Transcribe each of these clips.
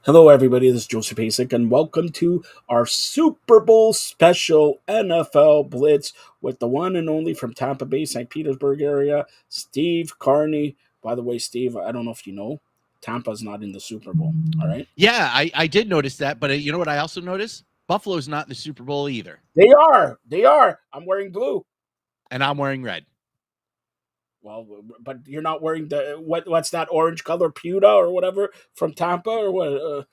Hello, everybody. This is Joseph Hasek, and welcome to our Super Bowl special NFL Blitz with the one and only from Tampa Bay, St. Petersburg area, Steve Carney. By the way, Steve, I don't know if you know, Tampa's not in the Super Bowl. All right, Yeah, I did notice that, but you know what I also noticed? Buffalo's not in the Super Bowl either, they are. They are. I'm wearing blue. and I'm wearing red. Well, but you're not wearing the what's that orange color, Pewter or whatever from Tampa or what? Come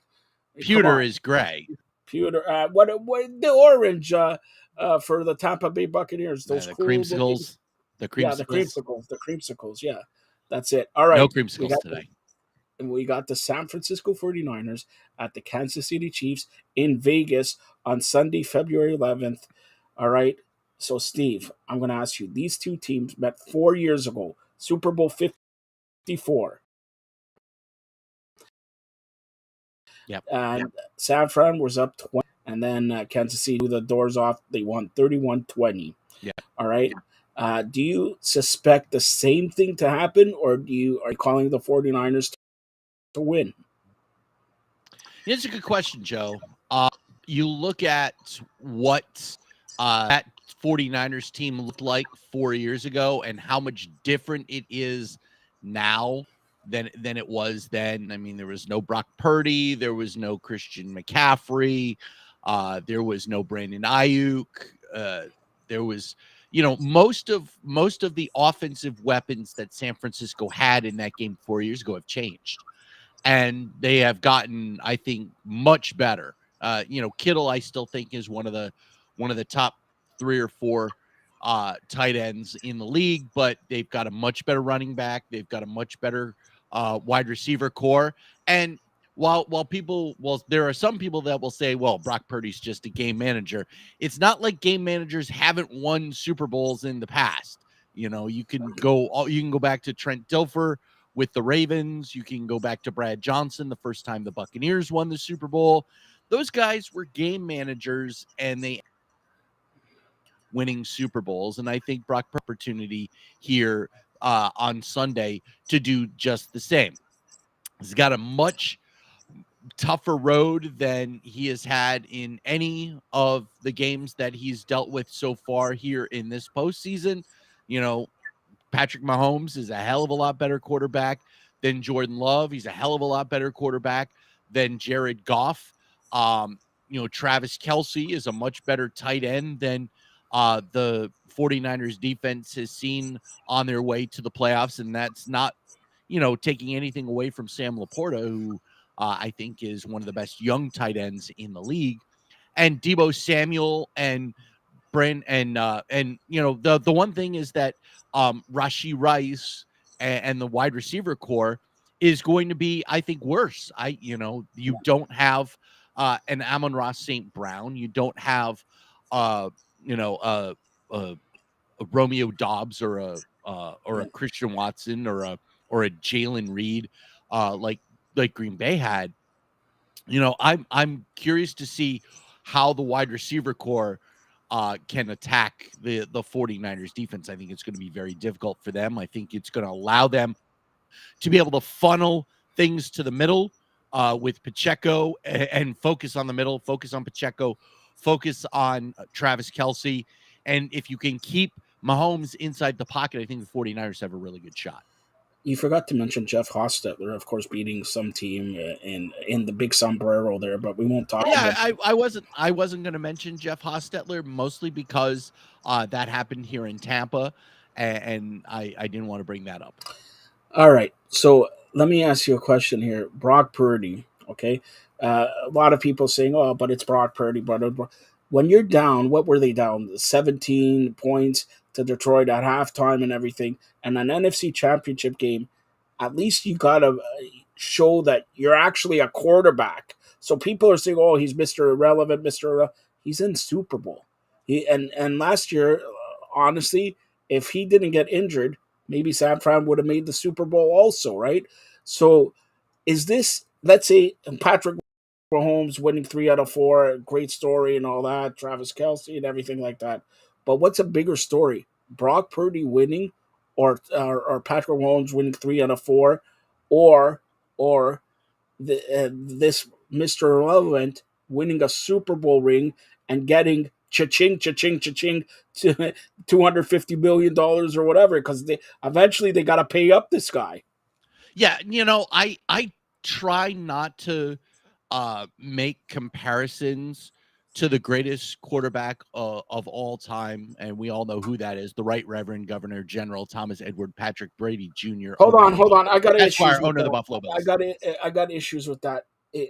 Pewter on. is gray. Pewter. What the orange for the Tampa Bay Buccaneers? Those The cool looking. creamsicles, the Yeah, the creamsicles. creamsicles. The creamsicles. Yeah, that's it. All No right, creamsicles today. we got the San Francisco 49ers at the Kansas City Chiefs in Vegas on Sunday, February 11th. All right. So, Steve, I'm going to ask you. These two teams met 4 years ago, Super Bowl 54. Yep. And San Fran was up 20, and then Kansas City blew the doors off. They won 31-20. Yeah. All right. Do you suspect the same thing to happen, or are you calling the 49ers to win? It's a good question, Joe. You look at what that 49ers team looked like 4 years ago and how much different it is now than it was then. I mean, there was no Brock Purdy, there was no Christian McCaffrey, there was no Brandon Ayuk, there was most of the offensive weapons that San Francisco had in that game 4 years ago have changed, and they have gotten, I think, much better. Kittle, I still think, is one of the top 3 or 4 tight ends in the league, but they've got a much better running back. They've got a much better wide receiver core. And while there are some people that will say, well, Brock Purdy's just a game manager. It's not like game managers haven't won Super Bowls in the past. You can go back to Trent Dilfer with the Ravens. You can go back to Brad Johnson, the first time the Buccaneers won the Super Bowl. Those guys were game managers, and they winning Super Bowls. And I think Brock opportunity here on Sunday to do just the same. He's got a much tougher road than he has had in any of the games that he's dealt with so far here in this postseason. Patrick Mahomes is a hell of a lot better quarterback than Jordan Love. He's a hell of a lot better quarterback than Jared Goff. Travis Kelce is a much better tight end than the 49ers defense has seen on their way to the playoffs. And that's not, taking anything away from Sam Laporta, who I think is one of the best young tight ends in the league. And Deebo Samuel and Brent and the one thing is that Rashee Rice and the wide receiver core is going to be, I think, worse. You don't have an Amon-Ra St. Brown. You don't have a Romeo Doubs or a Christian Watson or a Jalen Reed like Green Bay had. I'm curious to see how the wide receiver core can attack the 49ers defense. I think it's going to be very difficult for them. I think it's going to allow them to be able to funnel things to the middle with Pacheco and focus on the middle, focus on Pacheco, focus on Travis Kelce. And if you can keep Mahomes inside the pocket, I think the 49ers have a really good shot. You forgot to mention Jeff Hostetler, of course, beating some team in the big sombrero there, but we won't talk about. I wasn't going to mention Jeff Hostetler, mostly because that happened here in Tampa, and I didn't want to bring that up. All right, so let me ask you a question here. Brock Purdy, okay? A lot of people saying, "Oh, but it's Brock Purdy." But when you're down, what were they down? 17 points to Detroit at halftime and everything, and an NFC Championship game. At least you gotta show that you're actually a quarterback. So people are saying, "Oh, he's Mr. Irrelevant, He's in Super Bowl. And last year, honestly, if he didn't get injured, maybe San Fran would have made the Super Bowl also, right? So is this, let's say, Patrick Mahomes winning 3 out of 4, great story and all that, Travis Kelce and everything like that. But what's a bigger story? Brock Purdy winning or Patrick Mahomes winning 3 out of 4 or this Mr. Irrelevant winning a Super Bowl ring and getting cha-ching, cha-ching, cha-ching to $250 million or whatever, because they eventually they got to pay up this guy. Yeah, I try not to make comparisons to the greatest quarterback of all time, and we all know who that is, the Right Reverend Governor General Thomas Edward Patrick Brady Jr., Hold on. I got issues Esquire, with owner of the that. Buffalo Bills. I got issues with that,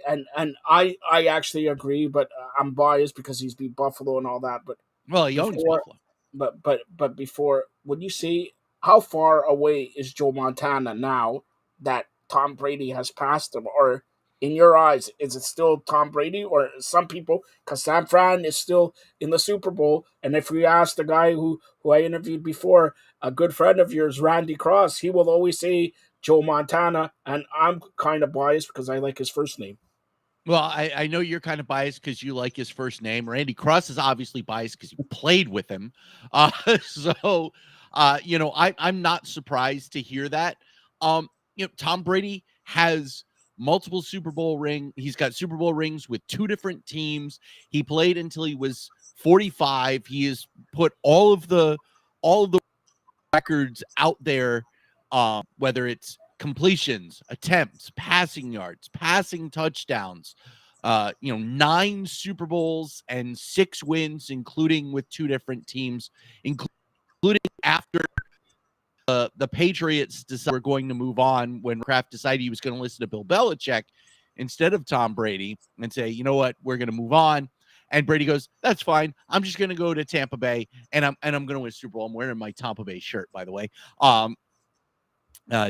and I actually agree, but I'm biased because he's beat Buffalo and all that. But Well, he owns before, Buffalo. but before, when you see how far away is Joe Montana now that Tom Brady has passed him, or in your eyes, is it still Tom Brady, or some people, because San Fran is still in the Super Bowl, and if we ask the guy who I interviewed before, a good friend of yours, Randy Cross, he will always say Joe Montana, and I'm kind of biased because I like his first name. Well, I know you're kind of biased because you like his first name. Randy Cross is obviously biased because you played with him. So, I'm not surprised to hear that. Tom Brady has multiple Super Bowl ring. He's got Super Bowl rings with two different teams. He played until he was 45. He has put all of the records out there, whether it's completions, attempts, passing yards, passing touchdowns, 9 Super Bowls and 6 wins, including with two different teams, including after the Patriots decided we're going to move on when Kraft decided he was going to listen to Bill Belichick instead of Tom Brady and say, you know what, we're going to move on. And Brady goes, that's fine. I'm just going to go to Tampa Bay and I'm going to win a Super Bowl. I'm wearing my Tampa Bay shirt, by the way.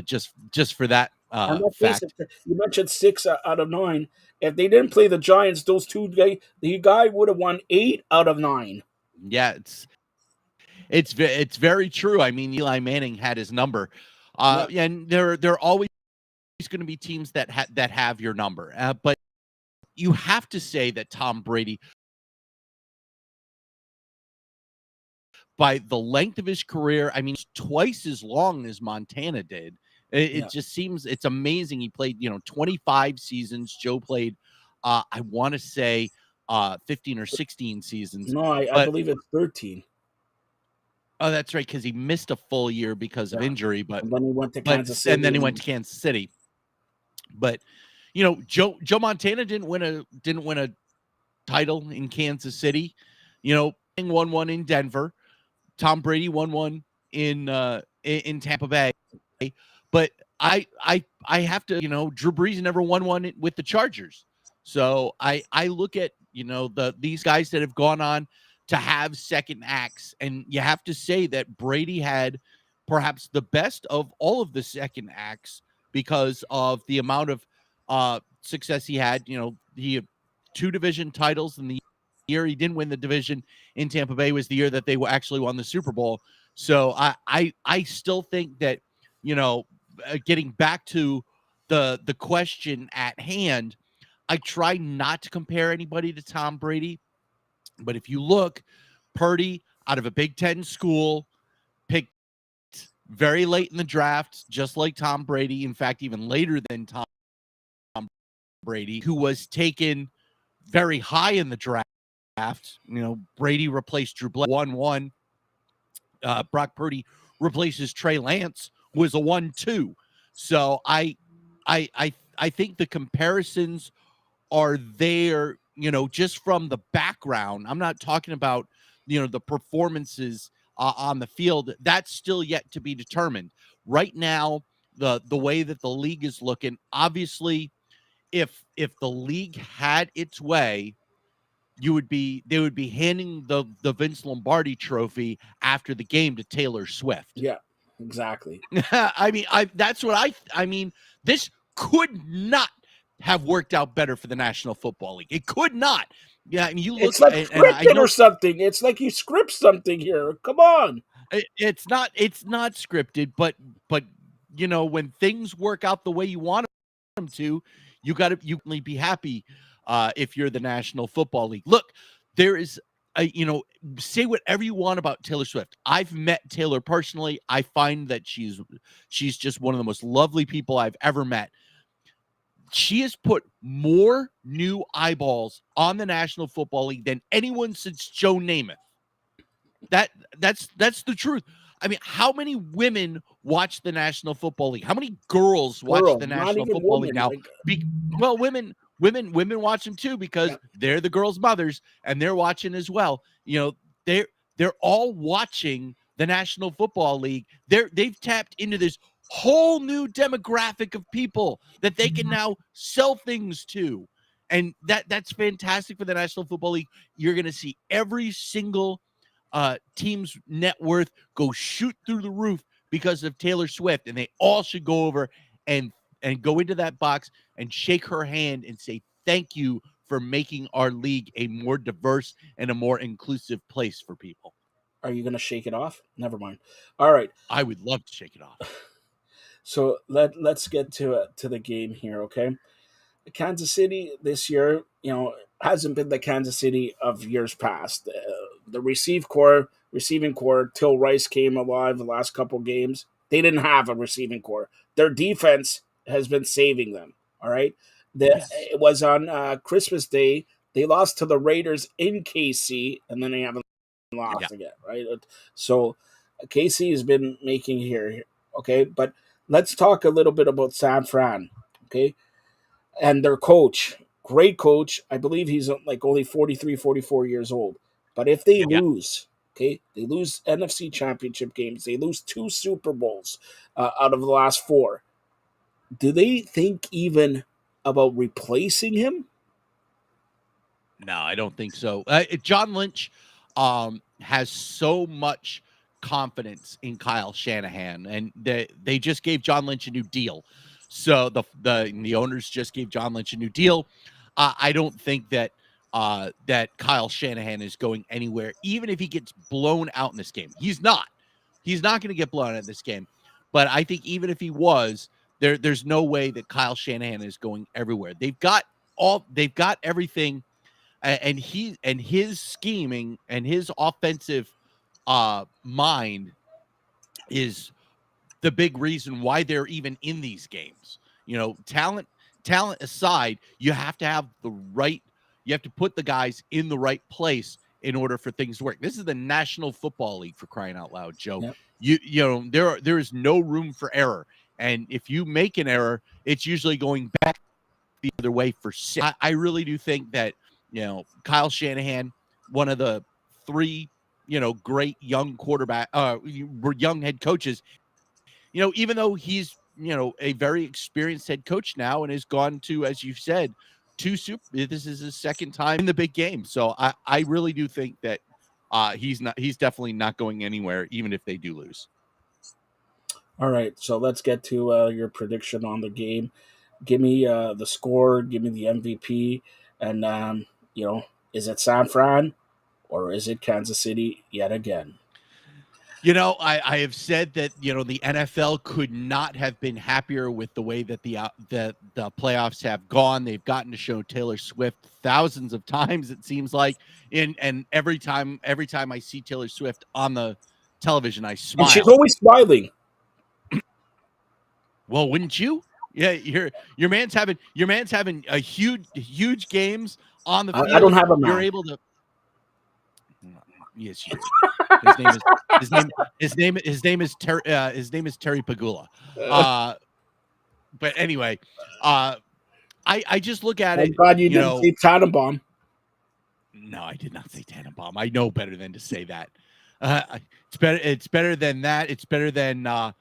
Just for that And let's face it, fact. you mentioned 6 out of 9. If they didn't play the Giants, those two guys, the guy would have won 8 out of 9. Yeah, it's very true. I mean, Eli Manning had his number. Yeah, And there are always going to be teams that have your number. But you have to say that Tom Brady, by the length of his career, I mean, twice as long as Montana did. It yeah. just seems it's amazing. He played, 25 seasons. Joe played, I want to say, 15 or 16 seasons. No, I But believe it's 13. oh, that's right, because he missed a full year because of Yeah, injury. But and then he went to but Kansas and then City, he went and to Kansas City. But Joe Montana didn't win a title in Kansas City. Won one in Denver. Tom Brady won one in Tampa Bay. But I have to, Drew Brees never won one with the Chargers. So I look at, these guys that have gone on to have second acts, and you have to say that Brady had perhaps the best of all of the second acts because of the amount of success he had. He had 2 division titles in the year he didn't win the division in Tampa Bay was the year that they actually won the Super Bowl. So I still think that, getting back to the question at hand, I try not to compare anybody to Tom Brady. But if you look, Purdy out of a Big Ten school, picked very late in the draft, just like Tom Brady. In fact, even later than Tom Brady, who was taken very high in the draft. Brady replaced Drew Bledsoe 1-1. Brock Purdy replaces Trey Lance, who was a 1-2. So I think the comparisons are there, just from the background. I'm not talking about, the performances on the field. That's still yet to be determined. Right now, the way that the league is looking, obviously, if the league had its way, they would be handing the Vince Lombardi trophy after the game to Taylor Swift. yeah, exactly. I mean, that's what I mean, this could not have worked out better for the National Football League. It could not. Yeah, and you look, It's like and I scripted or know something. It's like you script something here. Come on. it's not scripted, but when things work out the way you want them to, you can be happy if you're the National Football League. Look, there is say whatever you want about Taylor Swift. I've met Taylor personally. I find that she's just one of the most lovely people I've ever met. she has put more new eyeballs on the National Football League than anyone since Joe Namath. That's the truth. I mean, how many women watch the National Football League? How many girls watch Girl, the not National even Football League woman. now? Like, Well, women watch them too because yeah. they're the girls' mothers and they're watching as well. They're all watching the National Football League. They've tapped into this whole new demographic of people that they can now sell things to. And that's fantastic for the National Football League. You're going to see every single team's net worth go shoot through the roof because of Taylor Swift, and they all should go over and go into that box and shake her hand and say thank you for making our league a more diverse and a more inclusive place for people. Are you going to shake it off? Never mind. All right. I would love to shake it off. So let's get to the game here, okay? Kansas City this year, hasn't been the Kansas City of years past. The receiving core, till Rice came alive the last couple games, they didn't have a receiving core. Their defense has been saving them. All right, Yes. it was on Christmas Day. They lost to the Raiders in KC, and then they haven't Yeah. lost again. Right, so KC has been making here. Okay, but let's talk a little bit about San Fran. Okay, and their coach, great coach. I believe he's like only 43, 44 years old. But if they Yeah. lose, okay, they lose NFC championship games, they lose 2 Super Bowls out of the last 4. Do they think even about replacing him? No, I don't think so. John Lynch has so much confidence in Kyle Shanahan, and they just gave John Lynch a new deal. So the owners just gave John Lynch a new deal. I don't think that that Kyle Shanahan is going anywhere, even if he gets blown out in this game. He's not. He's not going to get blown out in this game. But I think even if he was, there's no way that Kyle Shanahan is going everywhere. They've got everything, and his scheming and his offensive mind is the big reason why they're even in these games. Talent aside, you have to have you have to put the guys in the right place in order for things to work. This is the National Football League, for crying out loud, Joe. Yep. There is no room for error, and if you make an error, it's usually going back the other way for 6. I really do think that Kyle Shanahan, one of the 3 great young young head coaches, even though he's a very experienced head coach now and has gone to, as you've said, this is his second time in the big game. So I really do think that he's definitely not going anywhere, even if they do lose. All right, so let's get to your prediction on the game. Give me the score, give me the MVP, and is it San Fran or is it Kansas City yet again? I have said that the NFL could not have been happier with the way that the playoffs have gone. They've gotten to show Taylor Swift thousands of times, it seems like, and every time I see Taylor Swift on the television, I smile. And she's always smiling. Well, wouldn't you? Yeah, your man's having a huge games on the field. I don't have a man. You're able to. Yes, you do. His name is Terry Pagula. But anyway, I just look at it. I'm glad you didn't say Tannenbaum. No, I did not say Tannenbaum. I know better than to say that. It's better than that. It's better than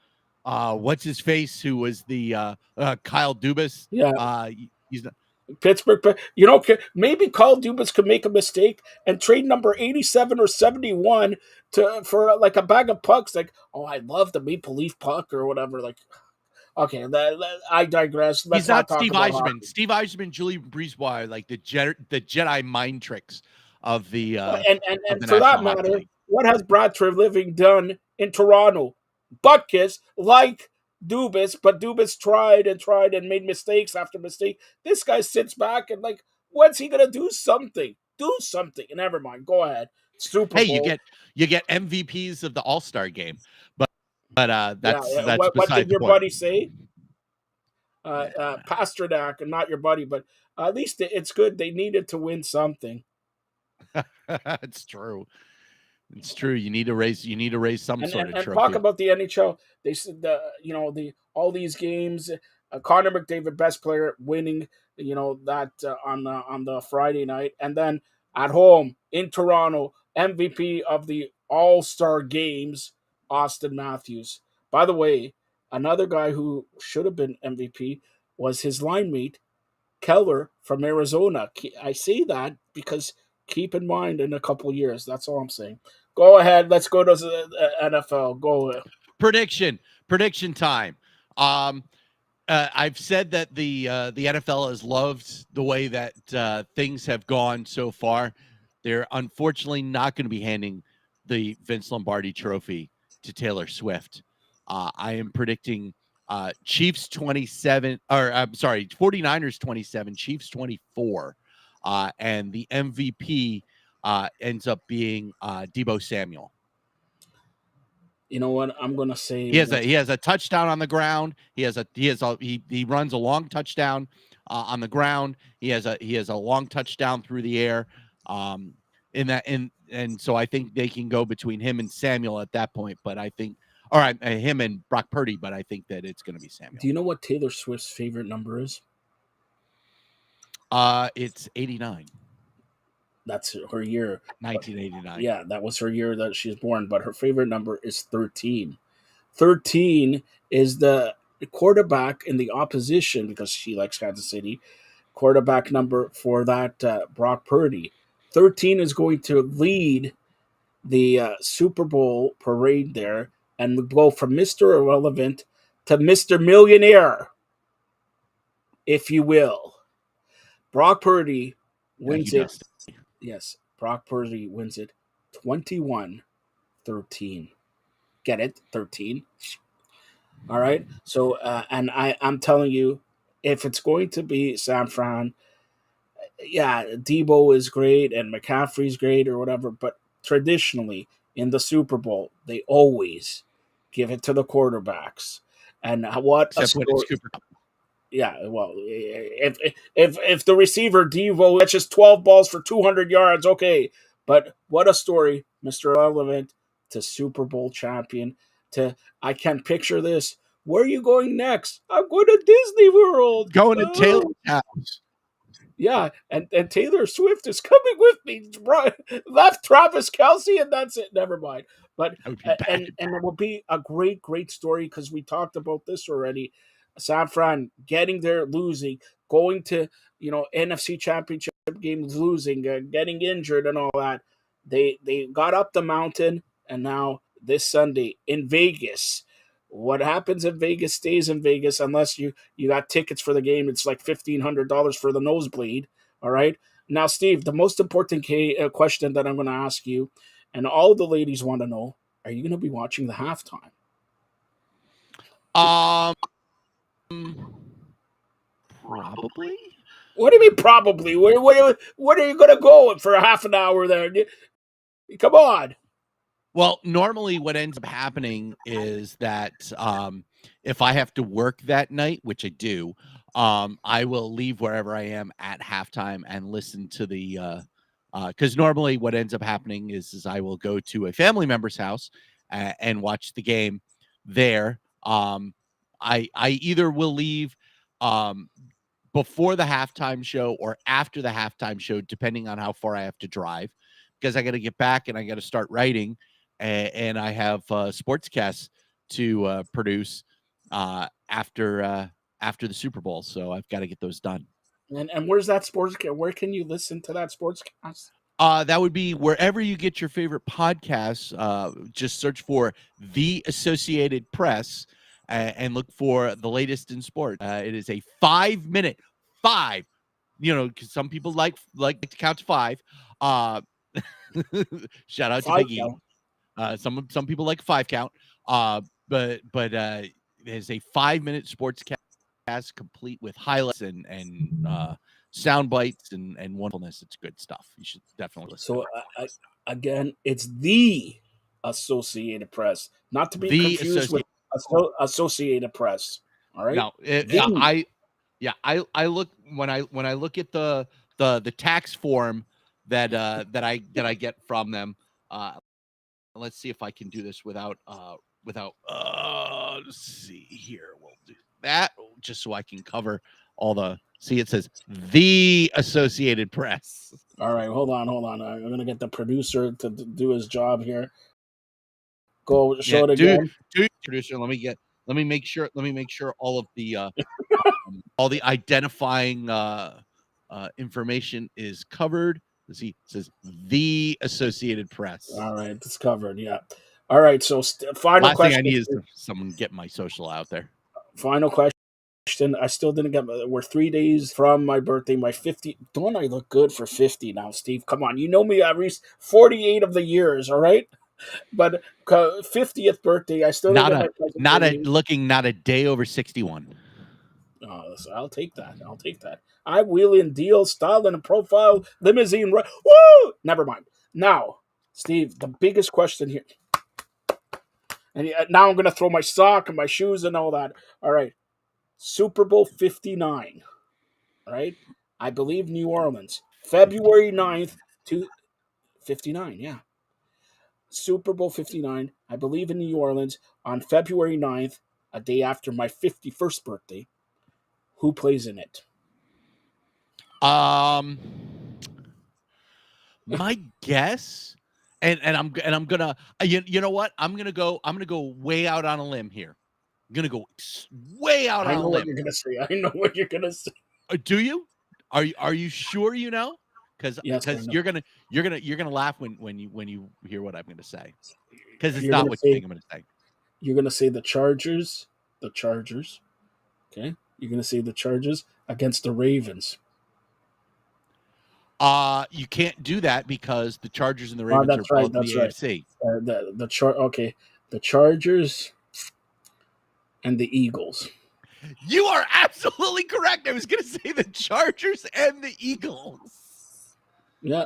what's his face, who was the Kyle Dubas. Yeah. He's not. Pittsburgh, maybe Kyle Dubas could make a mistake and trade number 87 or 71 for like a bag of pucks. Like, oh, I love the Maple Leaf puck or whatever. Like, okay, I digress. He's not Steve Yzerman. Steve Yzerman, Julie Brisebois, like the Jedi mind tricks of the and for that matter, what has Brad Treliving done in Toronto? Butt kiss like Dubas, but Dubas tried and made mistakes after mistake. This guy sits back and like, what's he gonna do? Something. Do something. Never mind. Go ahead. Super Bowl. Hey, you get MVPs of the All-Star game, but that's what beside did your the point. buddy say? Pasternak, and not your buddy, but at least it's good. They needed to win something. It's true. It's true. You need to raise some And sort of talk trophy. about the NHL. They said the all these games. Connor McDavid, best player, winning. That on the Friday night, and then at home in Toronto, MVP of the All Star games, Austin Matthews. By the way, another guy who should have been MVP was his line mate Keller from Arizona. I say that because keep in mind in a couple of years. That's all I'm saying. Go ahead. Let's go to the NFL. Go. Prediction time. I've said that the NFL has loved the way that things have gone so far. They're unfortunately not going to be handing the Vince Lombardi Trophy to Taylor Swift. I am predicting Chiefs 27, or I'm sorry, 49ers 27, Chiefs 24, and the MVP ends up being Deebo Samuel. You know what? I'm gonna say he has a touchdown on the ground. He runs a long touchdown on the ground. He has a long touchdown through the air. And so I think they can go between him and Samuel at that point. But I think, all right, him and Brock Purdy. But I think that it's going to be Samuel. Do you know what Taylor Swift's favorite number is? It's 89. That's her year. 1989. Yeah, that was her year that she was born. But her favorite number is 13. 13 is the quarterback in the opposition, because she likes Kansas City, quarterback number for that Brock Purdy. 13 is going to lead the Super Bowl parade there and go from Mr. Irrelevant to Mr. Millionaire, if you will. Brock Purdy wins it. Yes, Brock Purdy wins it 21-13. Get it? 13. All right. So, and I'm telling you, if it's going to be San Fran, yeah, Debo is great and McCaffrey's great or whatever, but traditionally in the Super Bowl, they always give it to the quarterbacks. And what Except a when story. it's Cooper Cup. Yeah, well, if the receiver Devo catches 12 balls for 200 yards, okay. But what a story, Mr. Relevant to Super Bowl champion. I can picture this. Where are you going next? I'm going to Disney World. Going to Taylor's house. Yeah, and Taylor Swift is coming with me. Left Travis Kelce, and that's it. Never mind. But and it will be a great story because we talked about this already. San Fran getting there, losing, going to NFC Championship games, losing, getting injured, and all that. They got up the mountain, and now this Sunday in Vegas. What happens in Vegas stays in Vegas unless you got tickets for the game. It's like $1,500 for the nosebleed. All right. Now, Steve, the most important question that I'm going to ask you, and all the ladies want to know: are you going to be watching the halftime? Probably. What do you mean? Probably. Where are you going to go for a half an hour there? Come on. Well, normally what ends up happening is that if I have to work that night, which I do, I will leave wherever I am at halftime and listen to the because normally what ends up happening is I will go to a family member's house and watch the game there. I either will leave before the halftime show or after the halftime show, depending on how far I have to drive, because I got to get back and I got to start writing. And I have sportscasts to produce after the Super Bowl, so I've got to get those done. And where's that sportscast? Where can you listen to that sportscast? That would be wherever you get your favorite podcasts. Just search for The Associated Press and look for the latest in sport. It is a 5-minute, because some people like to count to 5. Shout out to Big E. Some people like 5 count, but there's a 5-minute sportscast complete with highlights and sound bites and wonderfulness. It's good stuff. You should definitely listen. So again, it's the Associated Press, not to be confused with Associated Press. All right. Now, Yeah, I look when I look at the tax form that I get from them. Let's see if I can do this without let's see here. We'll do that just so I can cover all the see it says the Associated Press. All right, hold on. I'm gonna get the producer to do his job here. Go Yeah, show it do again. producer, let me make sure all of the all the identifying information is covered. Let's see, it says the Associated Press. All right, it's covered. Yeah. All right. So final Last thing I question. need is someone get my social out there. Final question. I still didn't get. We're 3 days from my birthday. My 50. Don't I look good for 50 now, Steve? Come on. You know me. I reached 48 of the years. All right. But 50th birthday. I still didn't get my present for me. Not a day over 61. Oh, so I'll take that. I wheel in deal, style and profile, limousine. Woo! Never mind. Now, Steve, the biggest question here. And now I'm going to throw my sock and my shoes and all that. All right. Super Bowl 59. All right. I believe New Orleans. February 9th to 59. Yeah. Super Bowl 59. I believe in New Orleans on February 9th, a day after my 51st birthday. Who plays in it? My guess, and I'm gonna you know what I'm gonna go way out on a limb here. I'm gonna go way out I on a know what limb. you're going to say. I know what you're going to say. Do you? Are you sure you know? Because Yes, I know. you're gonna laugh when you hear what I'm gonna say. Because it's You're not going to what you say think I'm gonna say. you're going to say the Chargers. The Chargers. Okay? You're going to say the Chargers against the Ravens. You can't do that because the Chargers and the Ravens are That's right. both in the That's right. AFC. Okay, the Chargers and the Eagles. You are absolutely correct. I was going to say the Chargers and the Eagles. Yeah,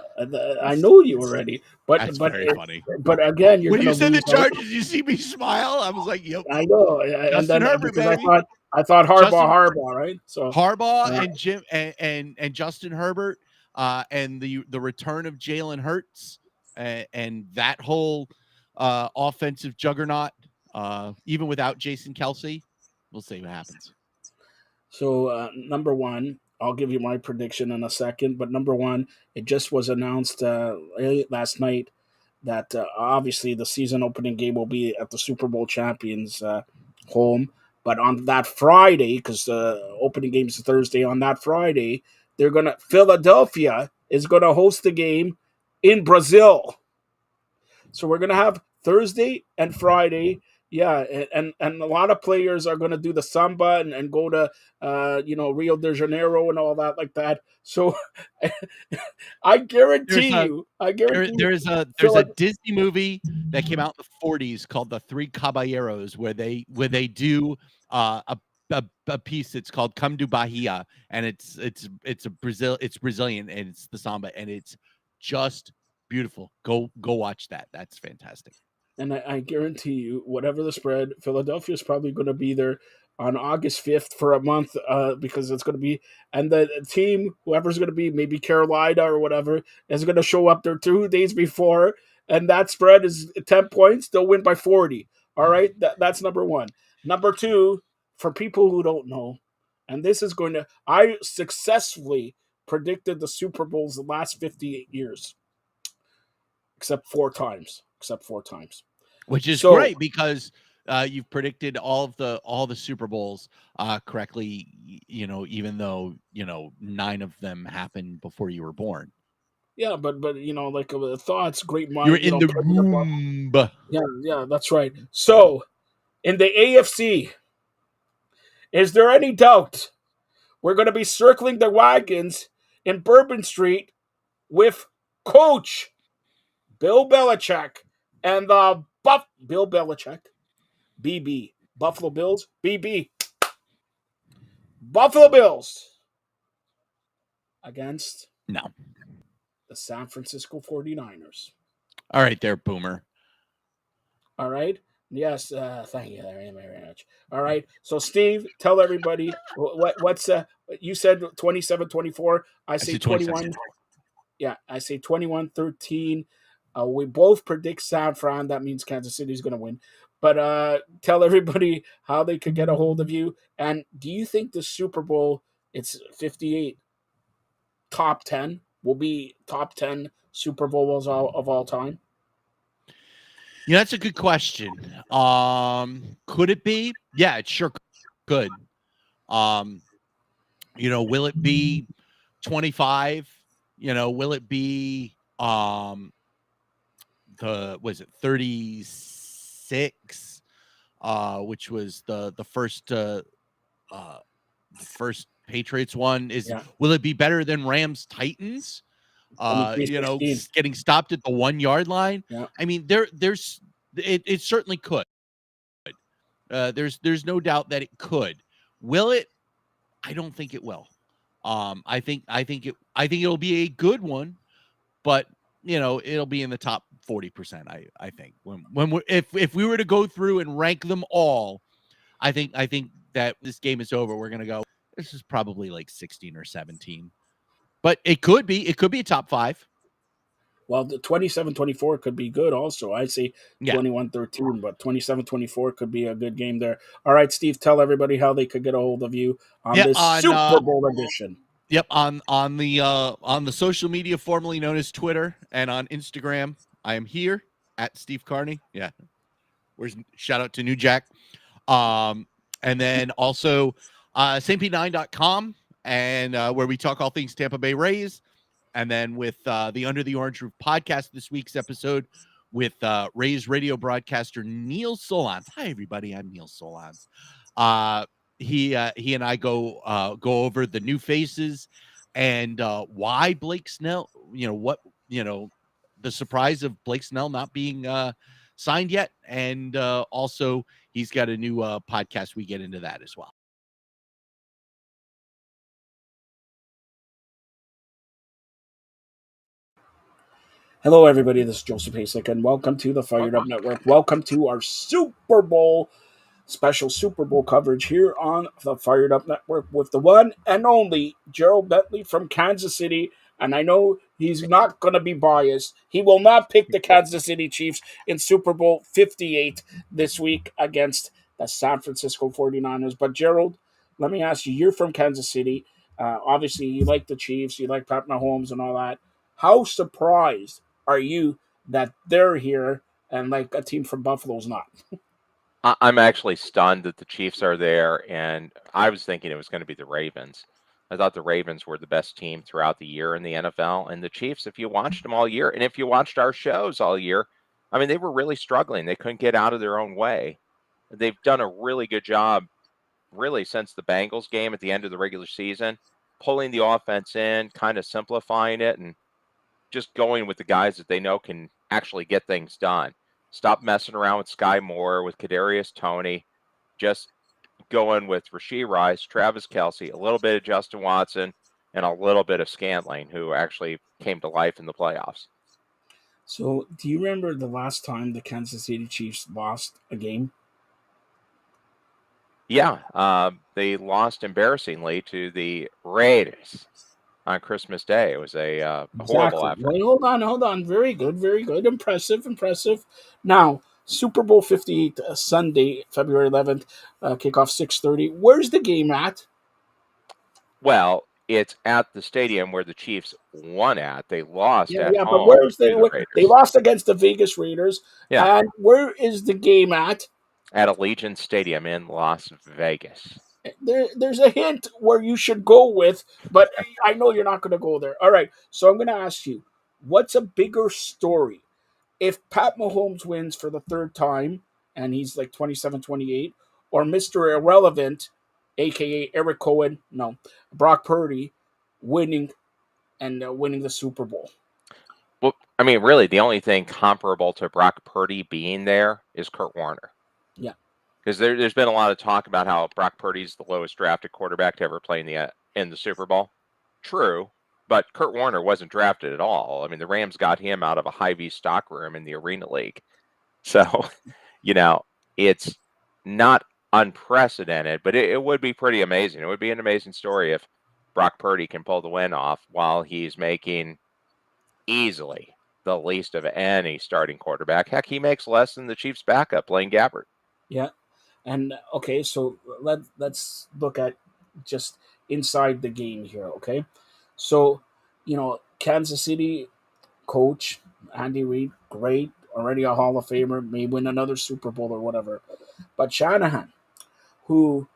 I know you already, That's very funny. but again, you're When gonna you said the lose. Chargers, you see me smile. I was like, "Yep, I know, and Justin then Herbert, because baby." I thought Justin Harbaugh, right? So Harbaugh uh, and Jim and Justin Herbert, and the return of Jalen Hurts, and that whole offensive juggernaut. Even without Jason Kelsey, we'll see what happens. number one, I'll give you my prediction in a second. But number one, it just was announced last night that obviously the season opening game will be at the Super Bowl champions home. But on that Friday, because the opening game is Thursday, on that Friday, Philadelphia is gonna host the game in Brazil. So we're gonna have Thursday and Friday. Yeah, and a lot of players are gonna do the samba and go to Rio de Janeiro and all that like that. So There's a I guarantee you, there's a Disney movie that came out in the 40s called The Three Caballeros, where they do a piece. It's called Come to Bahia, and it's Brazilian, and it's the samba, and it's just beautiful. Go watch that. That's fantastic. and I guarantee you, whatever the spread, Philadelphia is probably going to be there on August 5th for a month because it's going to be, and the team, whoever's going to be, maybe Carolina or whatever, is going to show up there 2 days before, and that spread is 10 points. They'll win by 40. All right, that's number one. Number two, for people who don't know, and this is going to, I successfully predicted the Super Bowls the last 58 years, except four times. Which is So great because you've predicted all the Super Bowls correctly. Even though 9 of them happened before you were born. yeah, but like thoughts, great You were mind, in the room. yeah, that's right. So in the AFC, is there any doubt we're going to be circling the wagons in Bourbon Street with Coach Bill Belichick and the Bill Belichick, BB Buffalo Bills, BB Buffalo Bills against No. the San Francisco 49ers. All right, there, Boomer. All right. Yes, thank you very, very much. All right. So, Steve, tell everybody what's you said 27-24. I I say said 27. 21. Yeah, I say 21-13. We both predict San Fran. That means Kansas City's going to win. But tell everybody how they could get a hold of you. And do you think the Super Bowl, it's 58, top 10, will be top 10 Super Bowls of all time? Yeah, that's a good question. Could it be? Yeah, it sure could. Um, will it be 25? Will it be the was it 36? Which was uh the first Patriots one. Yeah, Will it be better than Rams Titans? 23-16. Getting stopped at the 1 yard line. Yeah. I mean, it certainly could. There's no doubt that it could. Will it? I don't think it will. I think it'll be a good one, but it'll be in the top 40%. I think if we were to go through and rank them all, I think that this game is over. We're gonna go. This is probably like 16 or 17, but it could be a top five. Well, the 27-24 could be good also. I'd say Yeah, 21-13, but 27-24 could be a good game there. All right, Steve, tell everybody how they could get a hold of you on yeah. this Super Bowl edition. Yep, on the social media formerly known as Twitter and on Instagram, I am here at Steve Carney. Yeah, where's shout out to New Jack. And then also saintp9.com and where we talk all things Tampa Bay Rays. And then with the Under the Orange Roof podcast, this week's episode with Rays radio broadcaster Neil Solans. Hi, everybody. I'm Neil Solans. He and I go over the new faces and why Blake Snell. The surprise of Blake Snell not being signed yet, and also he's got a new podcast. We get into that as well. Hello, everybody. This is Joseph Hasek, and welcome to the Fired Up Network. Welcome to our Super Bowl special Super Bowl coverage here on the Fired Up Network with the one and only Gerald Bentley from Kansas City. And I know he's not going to be biased. He will not pick the Kansas City Chiefs in Super Bowl 58 this week against the San Francisco 49ers. But Gerald, let me ask you, you're from Kansas City. Obviously, you like the Chiefs, you like Pat Mahomes and all that. How surprised are you that they're here and like a team from Buffalo's not? I'm actually stunned that the Chiefs are there, and I was thinking it was going to be the Ravens. I thought the Ravens were the best team throughout the year in the NFL, and the Chiefs, if you watched them all year, and if you watched our shows all year, I mean, they were really struggling. They couldn't get out of their own way. They've done a really good job, really, since the Bengals game at the end of the regular season, pulling the offense in, kind of simplifying it, and just going with the guys that they know can actually get things done. Stop messing around with Sky Moore, with Kadarius Toney, just going with Rashee Rice, Travis Kelce, a little bit of Justin Watson, and a little bit of Scantling, who actually came to life in the playoffs. So, do you remember the last time the Kansas City Chiefs lost a game? Yeah, they lost embarrassingly to the Raiders on Christmas Day. It was a horrible Exactly. effort. Wait, hold on. Very good, very good. Impressive. Now, Super Bowl 58, Sunday, February 11th, kickoff 6:30. Where's the game at? Well, it's at the stadium where the Chiefs won at. They lost Yeah, at yeah, but home where's to the they Raiders. lost against the Vegas Raiders. Yeah, And where is the game at? at Allegiant Stadium in Las Vegas. There's a hint where you should go with, but I know you're not going to go there. All right, so I'm going to ask you, what's a bigger story? If Pat Mahomes wins for the third time and he's like 27-28, or Mr. Irrelevant, aka Eric Cohen, no, Brock Purdy, winning winning the Super Bowl. Well, I mean, really, the only thing comparable to Brock Purdy being there is Kurt Warner. Yeah. Because there's been a lot of talk about how Brock Purdy's the lowest drafted quarterback to ever play in the Super Bowl. True, but Kurt Warner wasn't drafted at all. I mean, the Rams got him out of a Hy-Vee stock room in the Arena League. So, you know, it's not unprecedented, but it would be pretty amazing. It would be an amazing story if Brock Purdy can pull the win off while he's making easily the least of any starting quarterback. Heck, he makes less than the Chiefs' backup, Blaine Gabbert. Yeah. And okay, so let's look at just inside the game here, okay? So, Kansas City coach Andy Reid, great, already a Hall of Famer, may win another Super Bowl or whatever. But Shanahan, who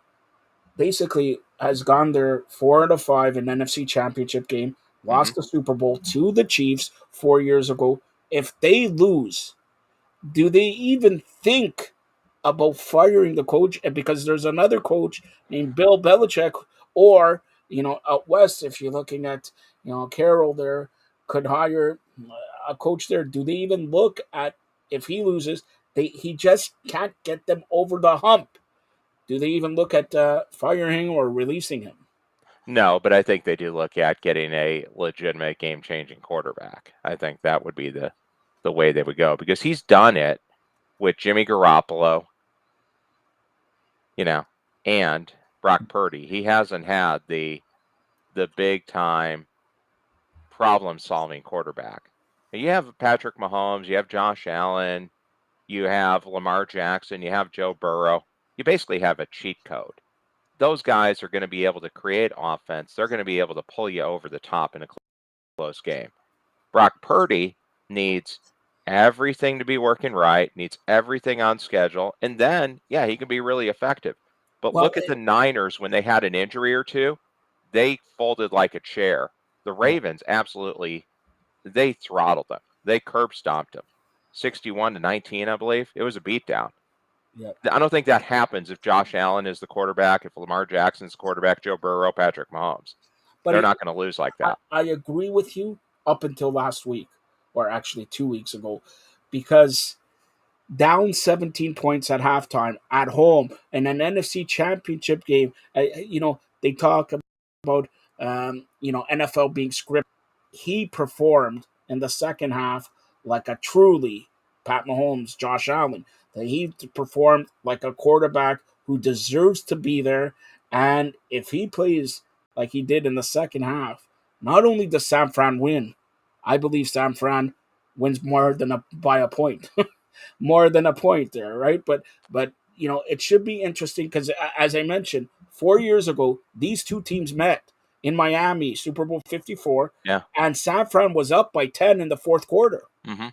basically has gone there 4 out of 5 in NFC Championship game, lost the Super Bowl to the Chiefs 4 years ago. If they lose, do they even think about firing the coach? And because there's another coach named Bill Belichick, or out west, if you're looking at Carroll there could hire a coach there. Do they even look at if he loses? He just can't get them over the hump. Do they even look at firing or releasing him? No, but I think they do look at getting a legitimate game-changing quarterback. I think that would be the way they would go, because he's done it with Jimmy Garoppolo, and Brock Purdy. He hasn't had the big-time problem-solving quarterback. You have Patrick Mahomes, you have Josh Allen, you have Lamar Jackson, you have Joe Burrow. You basically have a cheat code. Those guys are going to be able to create offense. They're going to be able to pull you over the top in a close game. Brock Purdy needs everything to be working right, needs everything on schedule, and then, yeah, he can be really effective. But Well, look at the Niners when they had an injury or two. They folded like a chair. The Ravens absolutely, they throttled them. They curb stomped them. 61-19, I believe. It was a beatdown. yeah. I don't think that happens if Josh Allen is the quarterback, if Lamar Jackson's the quarterback, Joe Burrow, Patrick Mahomes. But They're not going to lose like that. I agree with you up until last week, or actually 2 weeks ago, because down 17 points at halftime at home in an NFC Championship game, they talk about NFL being scripted. He performed in the second half like a truly Pat Mahomes, Josh Allen. That he performed like a quarterback who deserves to be there. And if he plays like he did in the second half, not only does San Fran win, I believe San Fran wins more than by a point, more than a point there, right? But it should be interesting because, as I mentioned, 4 years ago, these two teams met in Miami, Super Bowl 54. Yeah. And San Fran was up by 10 in the fourth quarter. Mm-hmm.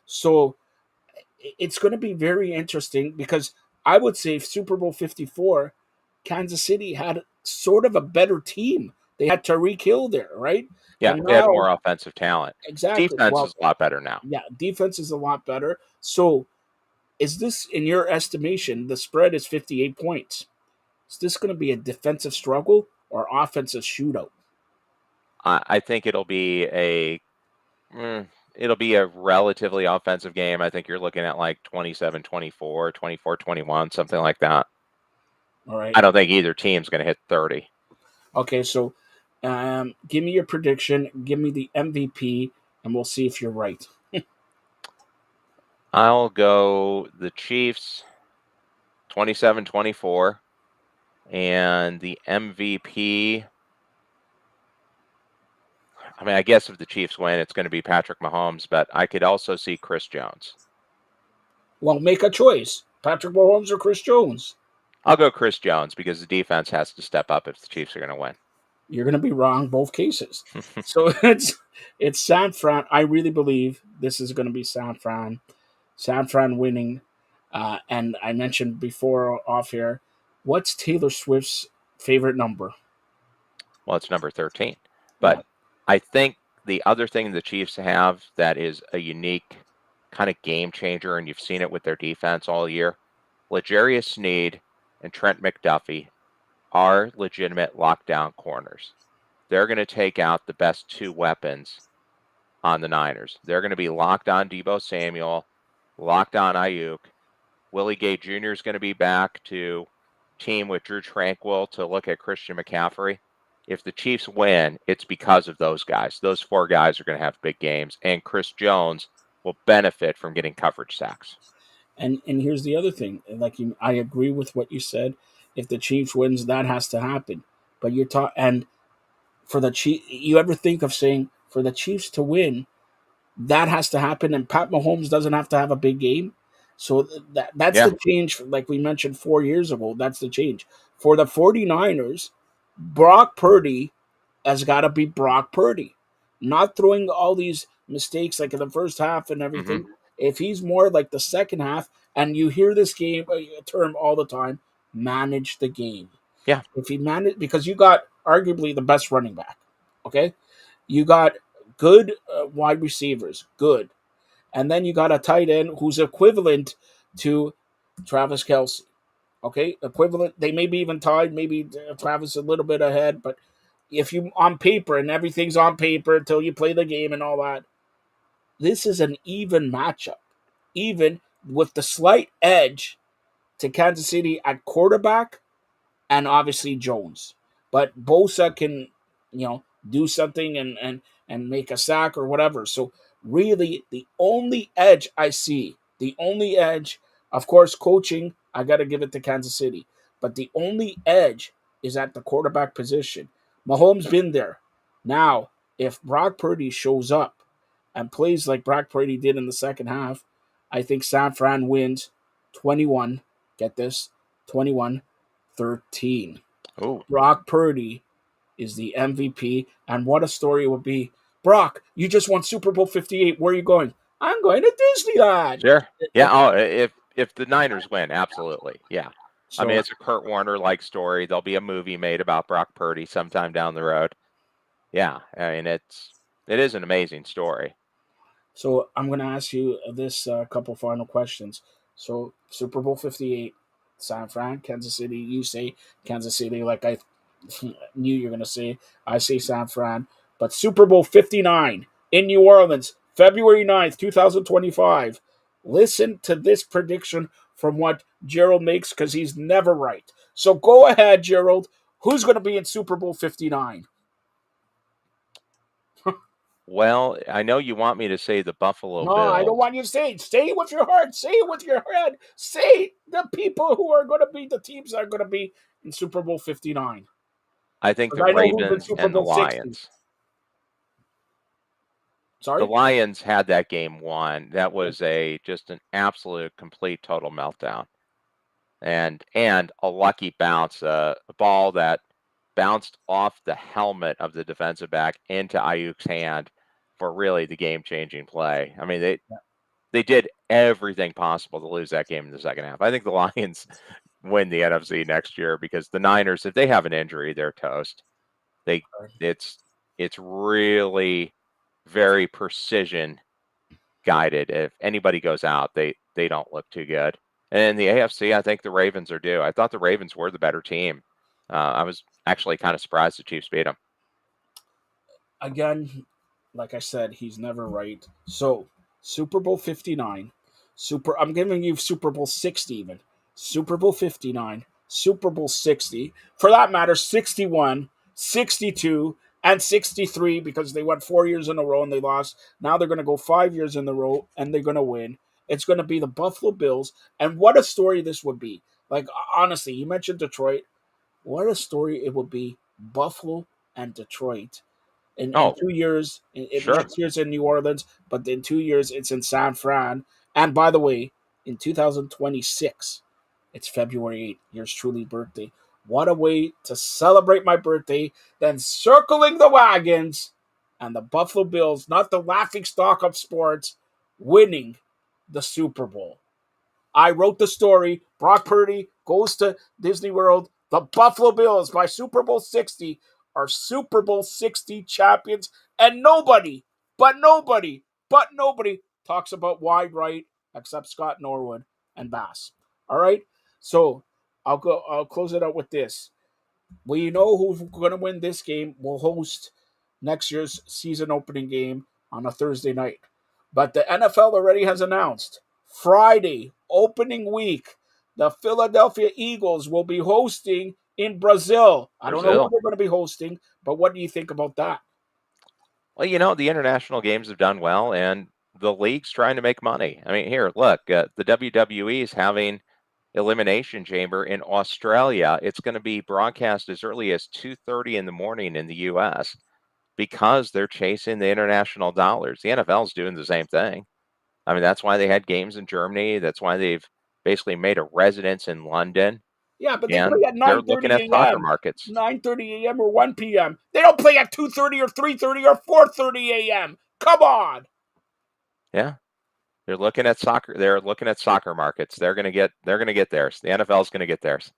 So it's going to be very interesting because I would say Super Bowl 54, Kansas City had sort of a better team. They had Tyreek Hill there, right? Yeah, And they had now, more offensive talent. exactly. Defense Well, is a lot better now. yeah, defense is a lot better. So is this, in your estimation, the spread is 58 points? Is this going to be a defensive struggle or offensive shootout? I think it'll be a relatively offensive game. I think you're looking at like 27-24, 24-21, something like that. All right. I don't think either team's going to hit 30. Okay, so give me your prediction. Give me the MVP, and we'll see if you're right. I'll go the Chiefs 27-24, and the MVP, I mean, I guess if the Chiefs win, it's going to be Patrick Mahomes, but I could also see Chris Jones. Well, make a choice. Patrick Mahomes or Chris Jones? I'll go Chris Jones because the defense has to step up if the Chiefs are going to win. You're going to be wrong both cases. So it's San Fran. I really believe this is going to be San Fran. San Fran winning. And I mentioned before off here, what's Taylor Swift's favorite number? Well, it's number 13. But I think the other thing the Chiefs have that is a unique kind of game changer, and you've seen it with their defense all year, L'Jarius Sneed and Trent McDuffie are legitimate lockdown corners. They're going to take out the best two weapons on the Niners. They're going to be locked on Deebo Samuel, locked on Ayuk. Willie Gay Jr. is going to be back to team with Drew Tranquil to look at Christian McCaffrey. If the Chiefs win, it's because of those guys. Those four guys are going to have big games, and Chris Jones will benefit from getting coverage sacks. And here's the other thing. I agree with what you said. If the Chiefs wins, that has to happen. But you're talking, and for the Chiefs, you ever think of saying for the Chiefs to win, that has to happen, and Pat Mahomes doesn't have to have a big game. So that's Yeah. the change. Like we mentioned 4 years ago, that's the change for the 49ers. Brock Purdy has got to be Brock Purdy, not throwing all these mistakes like in the first half and Hmm. everything. If he's more like the second half, and you hear this game term all the time, manage the game. Yeah. If he manage, because you got arguably the best running back, okay, you got good wide receivers, good, and then you got a tight end who's equivalent to Travis Kelsey. Okay, equivalent. They may be even tied. Maybe Travis a little bit ahead, but if you on paper and everything's on paper until you play the game and all that, this is an even matchup, even with the slight edge to Kansas City at quarterback and obviously Jones. But Bosa can, do something and make a sack or whatever. So really, the only edge I see, the only edge, of course, coaching, I got to give it to Kansas City. But the only edge is at the quarterback position. Mahomes been there. Now, if Brock Purdy shows up and plays like Brock Purdy did in the second half, I think San Fran wins 21. Get this, 21-13. Oh, Brock Purdy is the MVP, and what a story it would be. Brock, you just won Super Bowl 58. Where are you going? I'm going to Disneyland. sure. Yeah. Okay, Oh, if the Niners win, absolutely. Yeah. I mean, so it's a Kurt Warner like story. There'll be a movie made about Brock Purdy sometime down the road. Yeah. I mean, it is an amazing story. So I'm going to ask you this couple final questions. So Super Bowl 58, San Fran, Kansas City. You say Kansas City, like I knew you're going to say. I say San Fran. But Super Bowl 59 in New Orleans, February 9th, 2025. Listen to this prediction from what Gerald makes because he's never right. So go ahead, Gerald. Who's going to be in Super Bowl 59? Well, I know you want me to say the Buffalo No, I don't Bills. want you to say it. Say it with your heart. Say it with your head. Say the people who are going to be the teams that are going to be in Super Bowl 59. I think Because the I know who's in Ravens Super and the Bowl 60. Lions. The Sorry? Lions had that game won. That was just an absolute complete total meltdown. And a lucky bounce, a ball that bounced off the helmet of the defensive back into Ayuk's hand for really the game-changing play. I mean, they did everything possible to lose that game in the second half. I think the Lions win the NFC next year because the Niners, if they have an injury, they're toast. It's really very precision guided. If anybody goes out, they don't look too good. And in the AFC, I think the Ravens are due. I thought the Ravens were the better team. I was actually kind of surprised the Chiefs beat them. Again, like I said, he's never right. So, Super Bowl 59, I'm giving you Super Bowl 60 even. Super Bowl 59, Super Bowl 60, for that matter, 61, 62, and 63 because they went 4 years in a row and they lost. Now they're going to go 5 years in a row and they're going to win. It's going to be the Buffalo Bills. And what a story this would be. Like, honestly, you mentioned Detroit. What a story it would be. Buffalo and Detroit in Oh, 2 years. sure. Next year's in New Orleans, but in 2 years it's in San Fran. And by the way, in 2026, it's February 8th, yours truly birthday. What a way to celebrate my birthday than circling the wagons and the Buffalo Bills, not the laughing stock of sports, winning the Super Bowl. I wrote the story. Brock Purdy goes to Disney World. The Buffalo Bills by Super Bowl 60 are Super Bowl 60 champions. And nobody talks about wide right except Scott Norwood and Bass. All right. So I'll close it out with this. We know who's going to win this game. Will host next year's season opening game on a Thursday night. But the NFL already has announced Friday, opening week, the Philadelphia Eagles will be hosting in Brazil. I don't know who Brazil. they're going to be hosting, but what do you think about that? Well, the international games have done well, and the league's trying to make money. I mean, here, look, the WWE is having Elimination Chamber in Australia. It's going to be broadcast as early as 2:30 in the morning in the U.S. because they're chasing the international dollars. The NFL's doing the same thing. I mean, that's why they had games in Germany. That's why they've basically made a residence in London, Yeah, but they play and at they're looking 9:30 at soccer a.m., markets. 9:30 a.m. or 1 p.m. They don't play at 2:30 or 3:30 or 4:30 a.m. Come on. Yeah. They're looking at soccer. They're looking at soccer markets. They're going to get theirs. The NFL's going to get theirs.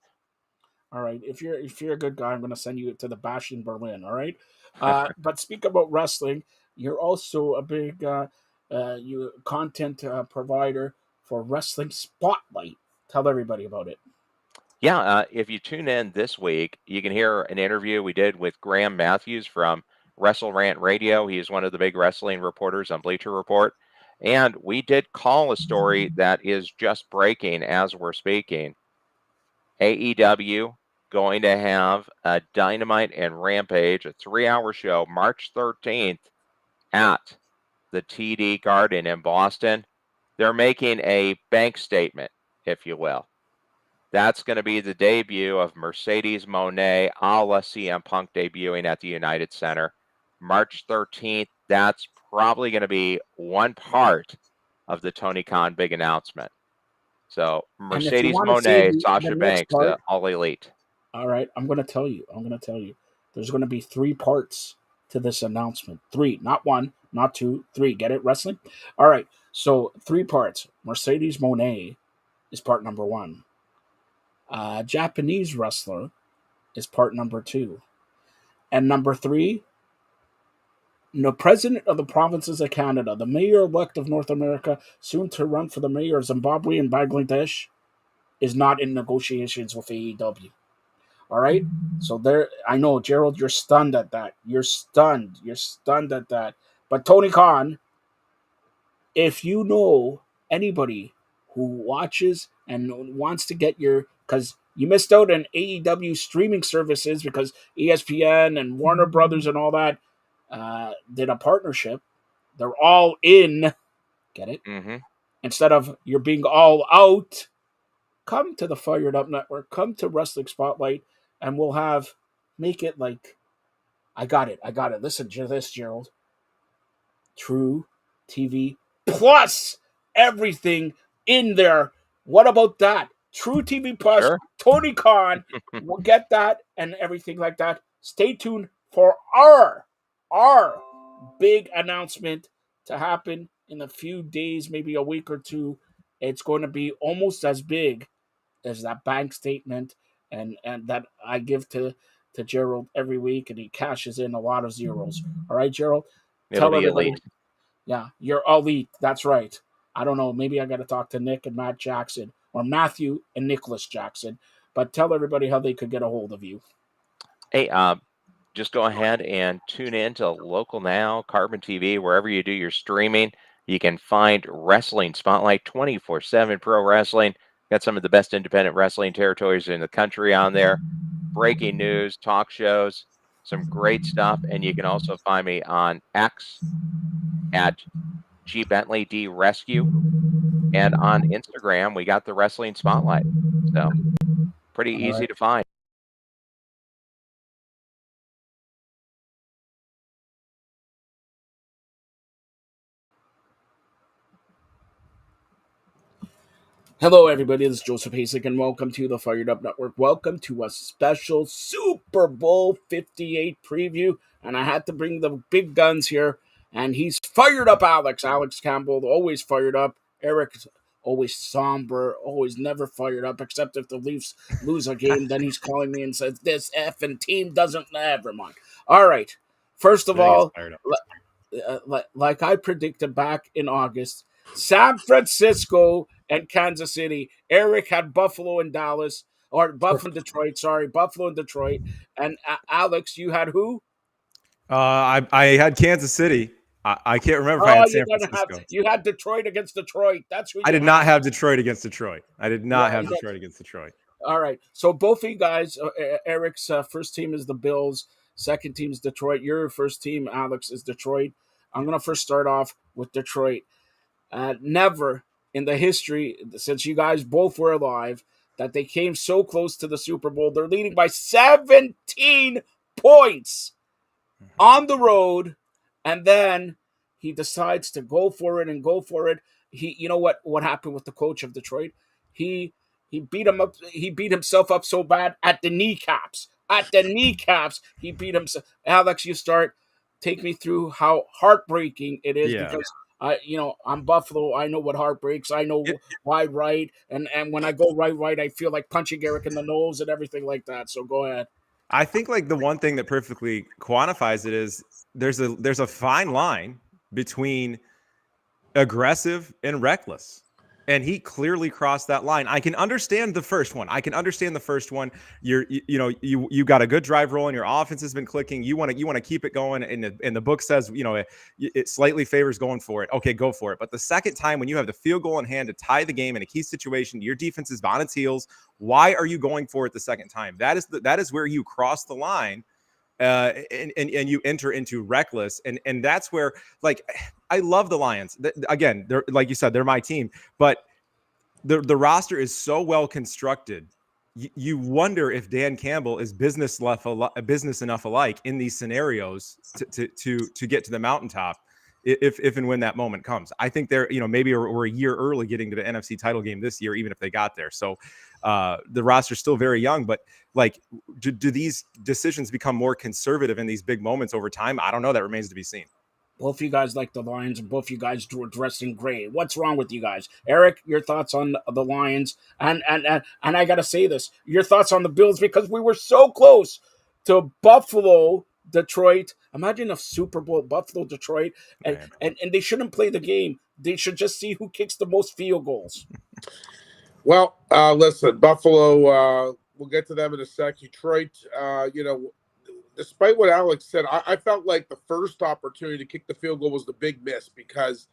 All right. If you're a good guy, I'm going to send you to the Bash in Berlin. All right. But speak about wrestling. You're also a big you content provider for Wrestling Spotlight. Tell everybody about it. Yeah, if you tune in this week, you can hear an interview we did with Graham Matthews from Wrestle Rant Radio. He is one of the big wrestling reporters on Bleacher Report. And we did call a story that is just breaking as we're speaking. AEW going to have a Dynamite and Rampage, a 3-hour show, March 13th at the TD Garden in Boston. They're making a bank statement, if you will. That's going to be the debut of Mercedes Moné a la CM Punk debuting at the United Center. March 13th, that's probably going to be one part of the Tony Khan big announcement. So And if you Mercedes want to see Moné, the Sasha next Banks, part, All Elite. all right, I'm going to tell you. There's going to be 3 parts to this announcement. 3, not 1, not 2, 3. Get it, wrestling? All right. So 3 parts. Mercedes Moné is part number 1. Japanese wrestler is part number 2. And number 3, the president of the provinces of Canada, the mayor-elect of North America, soon to run for the mayor of Zimbabwe and Bangladesh, is not in negotiations with AEW. All right. So there, I know, Gerald, you're stunned at that. You're stunned. You're stunned at that. But Tony Khan, if you know anybody who watches and wants to get your, because you missed out on AEW streaming services because ESPN and Warner Brothers and all that did a partnership. They're all in. Get it? Mm-hmm. Instead of you're being all out, come to the Fired Up Network, come to Wrestling Spotlight, and we'll make it like, I got it. Listen to this, Gerald. True TV plus everything in there. What about that? True TV plus, Sure. Tony Khan will get that and everything like that. Stay tuned for our big announcement to happen in a few days, maybe a week or two. It's going to be almost as big as that bank statement and that I give to Gerald every week, and he cashes in a lot of zeros. All right, Gerald, It'll tell be everybody. elite. Yeah, you're elite. That's right. I don't know. Maybe I got to talk to Nick and Matt Jackson or Matthew and Nicholas Jackson, but tell everybody how they could get a hold of you. Hey, just go ahead and tune in to Local Now, Carbon TV, wherever you do your streaming. You can find Wrestling Spotlight 24/7 Pro Wrestling. Got some of the best independent wrestling territories in the country on there. Breaking news, talk shows, some great stuff. And you can also find me on X at G Bentley D Rescue. And on Instagram, we got the Wrestling Spotlight. So pretty All easy right. to find. Hello, everybody. This is Joseph Hasek, and welcome to the Fired Up Network. Welcome to a special Super Bowl 58 preview. And I had to bring the big guns here, and he's fired up, Alex. Alex Campbell, always fired up. Eric, always somber, always never fired up, except if the Leafs lose a game. Then he's calling me and says, this effing team doesn't, never mind. All right. First of all, like I predicted back in August, San Francisco and Kansas City. Eric had Buffalo and Dallas, or Buffalo and Detroit. Sorry, Buffalo and Detroit. And Alex, you had who? I had Kansas City. I can't remember if I Oh, had San Francisco. you had Detroit against Detroit. That's who I you did had. not have Detroit against Detroit. I did Yeah, not have Detroit against Detroit. All right. So both of you guys, Eric's first team is the Bills. Second team is Detroit. Your first team, Alex, is Detroit. I'm gonna first start off with Detroit. Never in the history, since you guys both were alive, that they came so close to the Super Bowl. They're leading by 17 points on the road, and then he decides to go for it and go for it. You know what happened with the coach of Detroit? He he beat him up. He beat himself up so bad at the kneecaps. At the kneecaps, he beat himself. Alex, you start. Take me through how heartbreaking it is, Yeah. because I'm Buffalo. I know what heart breaks. I know why right, and when I go right, I feel like punching Eric in the nose and everything like that. So go ahead. I think like the one thing that perfectly quantifies it is there's a fine line between aggressive and reckless. And he clearly crossed that line. I can understand the first one. You got a good drive rolling. Your offense has been clicking. You want to keep it going. And the book says, it slightly favors going for it. Okay, go for it. But the second time when you have the field goal in hand to tie the game in a key situation, your defense is on its heels. Why are you going for it the second time? That is where you cross the line. And you enter into reckless, and that's where, like, I love the Lions. Again, they're, like you said, they're my team, but the roster is so well constructed. You wonder if Dan Campbell is business enough alike in these scenarios to get to the mountaintop if and when that moment comes. I think they're, maybe we're a year early getting to the NFC title game this year, even if they got there. So the roster's still very young, but like, do these decisions become more conservative in these big moments over time? I don't know. That remains to be seen. Both of you guys like the Lions, and both of you guys dressed in gray. What's wrong with you guys? Eric, your thoughts on the Lions, and I gotta say this: your thoughts on the Bills, because we were so close to Buffalo, Detroit. Imagine a Super Bowl, Buffalo, Detroit, and they shouldn't play the game. They should just see who kicks the most field goals. Well, listen, Buffalo. We'll get to them in a sec. Detroit. Despite what Alex said, I felt like the first opportunity to kick the field goal was the big miss, because,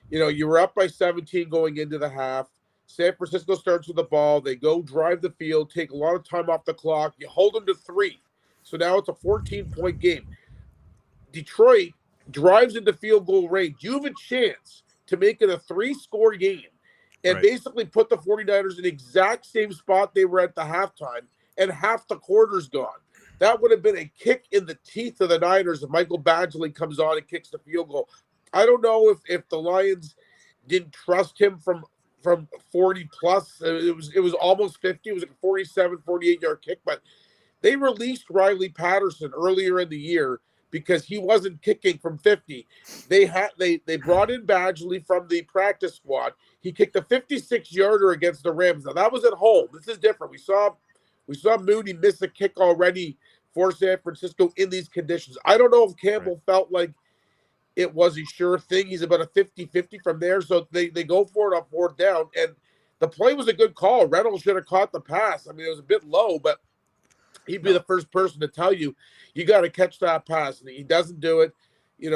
you were up by 17 going into the half. San Francisco starts with the ball. They go drive the field, take a lot of time off the clock. You hold them to 3. So now it's a 14-point game. Detroit drives into field goal range. You have a chance to make it a 3-score game and basically put the 49ers in the exact same spot they were at the halftime, and half the quarter's gone. That would have been a kick in the teeth of the Niners if Michael Badgley comes on and kicks the field goal. I don't know if the Lions didn't trust him from 40 plus. It was almost 50. It was like a 47, 48-yard kick, but they released Riley Patterson earlier in the year because he wasn't kicking from 50. They brought in Badgley from the practice squad. He kicked a 56-yarder against the Rams. Now that was at home. This is different. We saw Mooney miss a kick already for San Francisco in these conditions. I don't know if Campbell felt like it was a sure thing. He's about a 50-50 from there. So they go for it on 4th down. And the play was a good call. Reynolds should have caught the pass. I mean, it was a bit low, but he'd be the first person to tell you got to catch that pass. And he doesn't do it.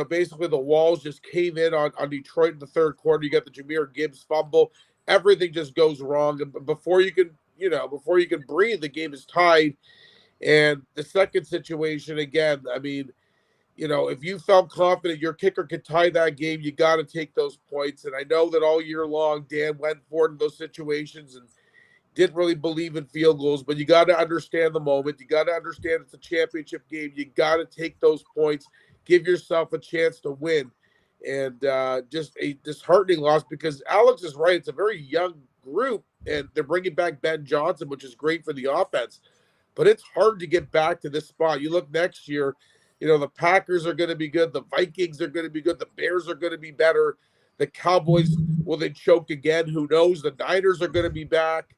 Basically the walls just came in on Detroit in the third quarter. You got the Jahmyr Gibbs fumble. Everything just goes wrong. And before you can breathe, the game is tied. And the second situation, again, I mean, if you felt confident your kicker could tie that game, you got to take those points. And I know that all year long, Dan went for it in those situations and didn't really believe in field goals, but you got to understand the moment. You got to understand it's a championship game. You got to take those points, give yourself a chance to win. And just a disheartening loss, because Alex is right. It's a very young group, and they're bringing back Ben Johnson, which is great for the offense. But it's hard to get back to this spot. You look next year, the Packers are going to be good. The Vikings are going to be good. The Bears are going to be better. The Cowboys, will they choke again? Who knows? The Niners are going to be back.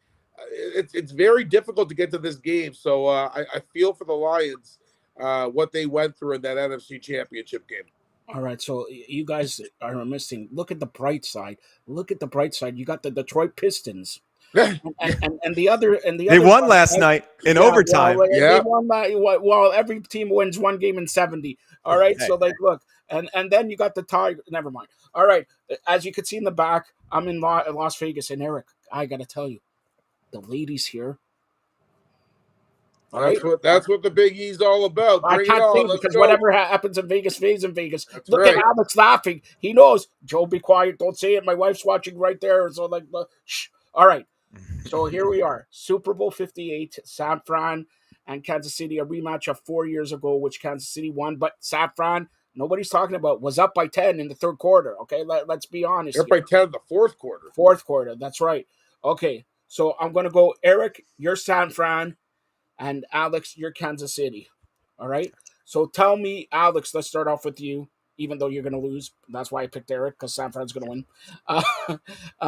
It's very difficult to get to this game. So I feel for the Lions, what they went through in that NFC Championship game. All right, so you guys are missing. Look at the bright side. Look at the bright side. You got the Detroit Pistons. and the other They won last night in overtime. They won that. Well, every team wins one game in 70. All right, so look, and then you got the Tigers. Never mind. All right, as you can see in the back, I'm in Las Vegas, and Eric, I got to tell you, the ladies here, All right. That's what the Big E's all about. I Bring it can't say on. Let's because go. whatever happens in Vegas stays in Vegas. That's Look right. at Alex laughing. He knows. Joe, be quiet. Don't say it. My wife's watching right there. So like, shh. All right. So here we are. Super Bowl 58, San Fran and Kansas City, a rematch of 4 years ago, which Kansas City won. But San Fran, nobody's talking about, was up by 10 in the third quarter. Okay, let's be honest. They're by 10 in the fourth quarter. Fourth quarter, that's right. Okay, so I'm going to go, Eric, you're San Fran, and Alex, you're Kansas City. All right? So tell me, Alex, let's start off with you, even though you're going to lose. That's why I picked Eric, because San Fran's going to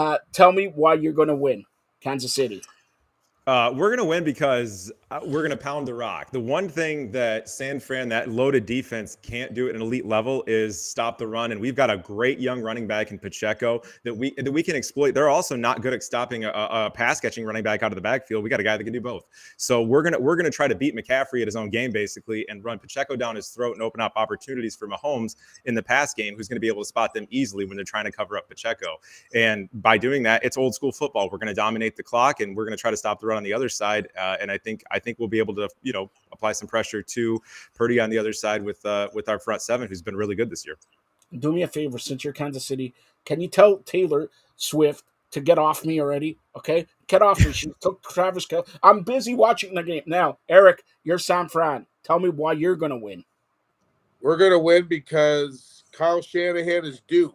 win. Tell me why you're going to win, Kansas City. We're going to win because we're going to pound the rock. The one thing that San Fran, that loaded defense, can't do at an elite level is stop the run. And we've got a great young running back in Pacheco that we can exploit. They're also not good at stopping a pass catching running back out of the backfield. We got a guy that can do both. So we're gonna try to beat McCaffrey at his own game basically and run Pacheco down his throat and open up opportunities for Mahomes in the pass game, who's going to be able to spot them easily when they're trying to cover up Pacheco. And by doing that, it's old school football. We're going to dominate the clock and we're going to try to stop the run on the other side, and I think we'll be able to apply some pressure to Purdy on the other side with our front seven, who's been really good this year. Do me a favor, since you're Kansas City, can you tell Taylor Swift to get off me already? Okay, get off me. She took Travis Kelce. I'm busy watching the game now. Eric, you're San Fran. Tell me why you're gonna win. We're gonna win because Kyle Shanahan is due.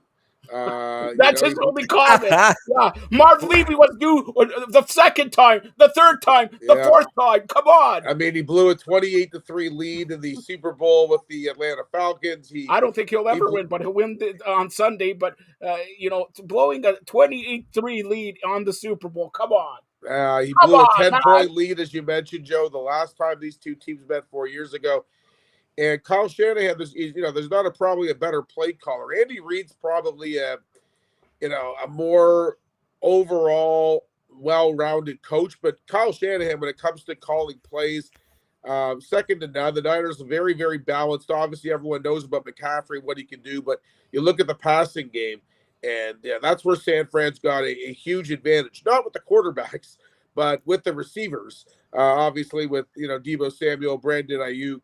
That's his only comment. Yeah, Marv Levy was due the second time, the third time, the fourth time. Come on. I mean, he blew a 28-3 lead in the Super Bowl with the Atlanta Falcons. I don't think he'll ever win, but he'll win on Sunday. But blowing a 28-3 lead on the Super Bowl. Come on. He blew a 10-point lead, as you mentioned, Joe, the last time these two teams met 4 years ago. And Kyle Shanahan, there's not probably a better play caller. Andy Reid's probably a more overall well-rounded coach, but Kyle Shanahan, when it comes to calling plays, second to none. The Niners are very, very balanced. Obviously, everyone knows about McCaffrey, what he can do, but you look at the passing game, and that's where San Fran's got a huge advantage. Not with the quarterbacks, but with the receivers. Obviously, with Deebo Samuel, Brandon Ayuk.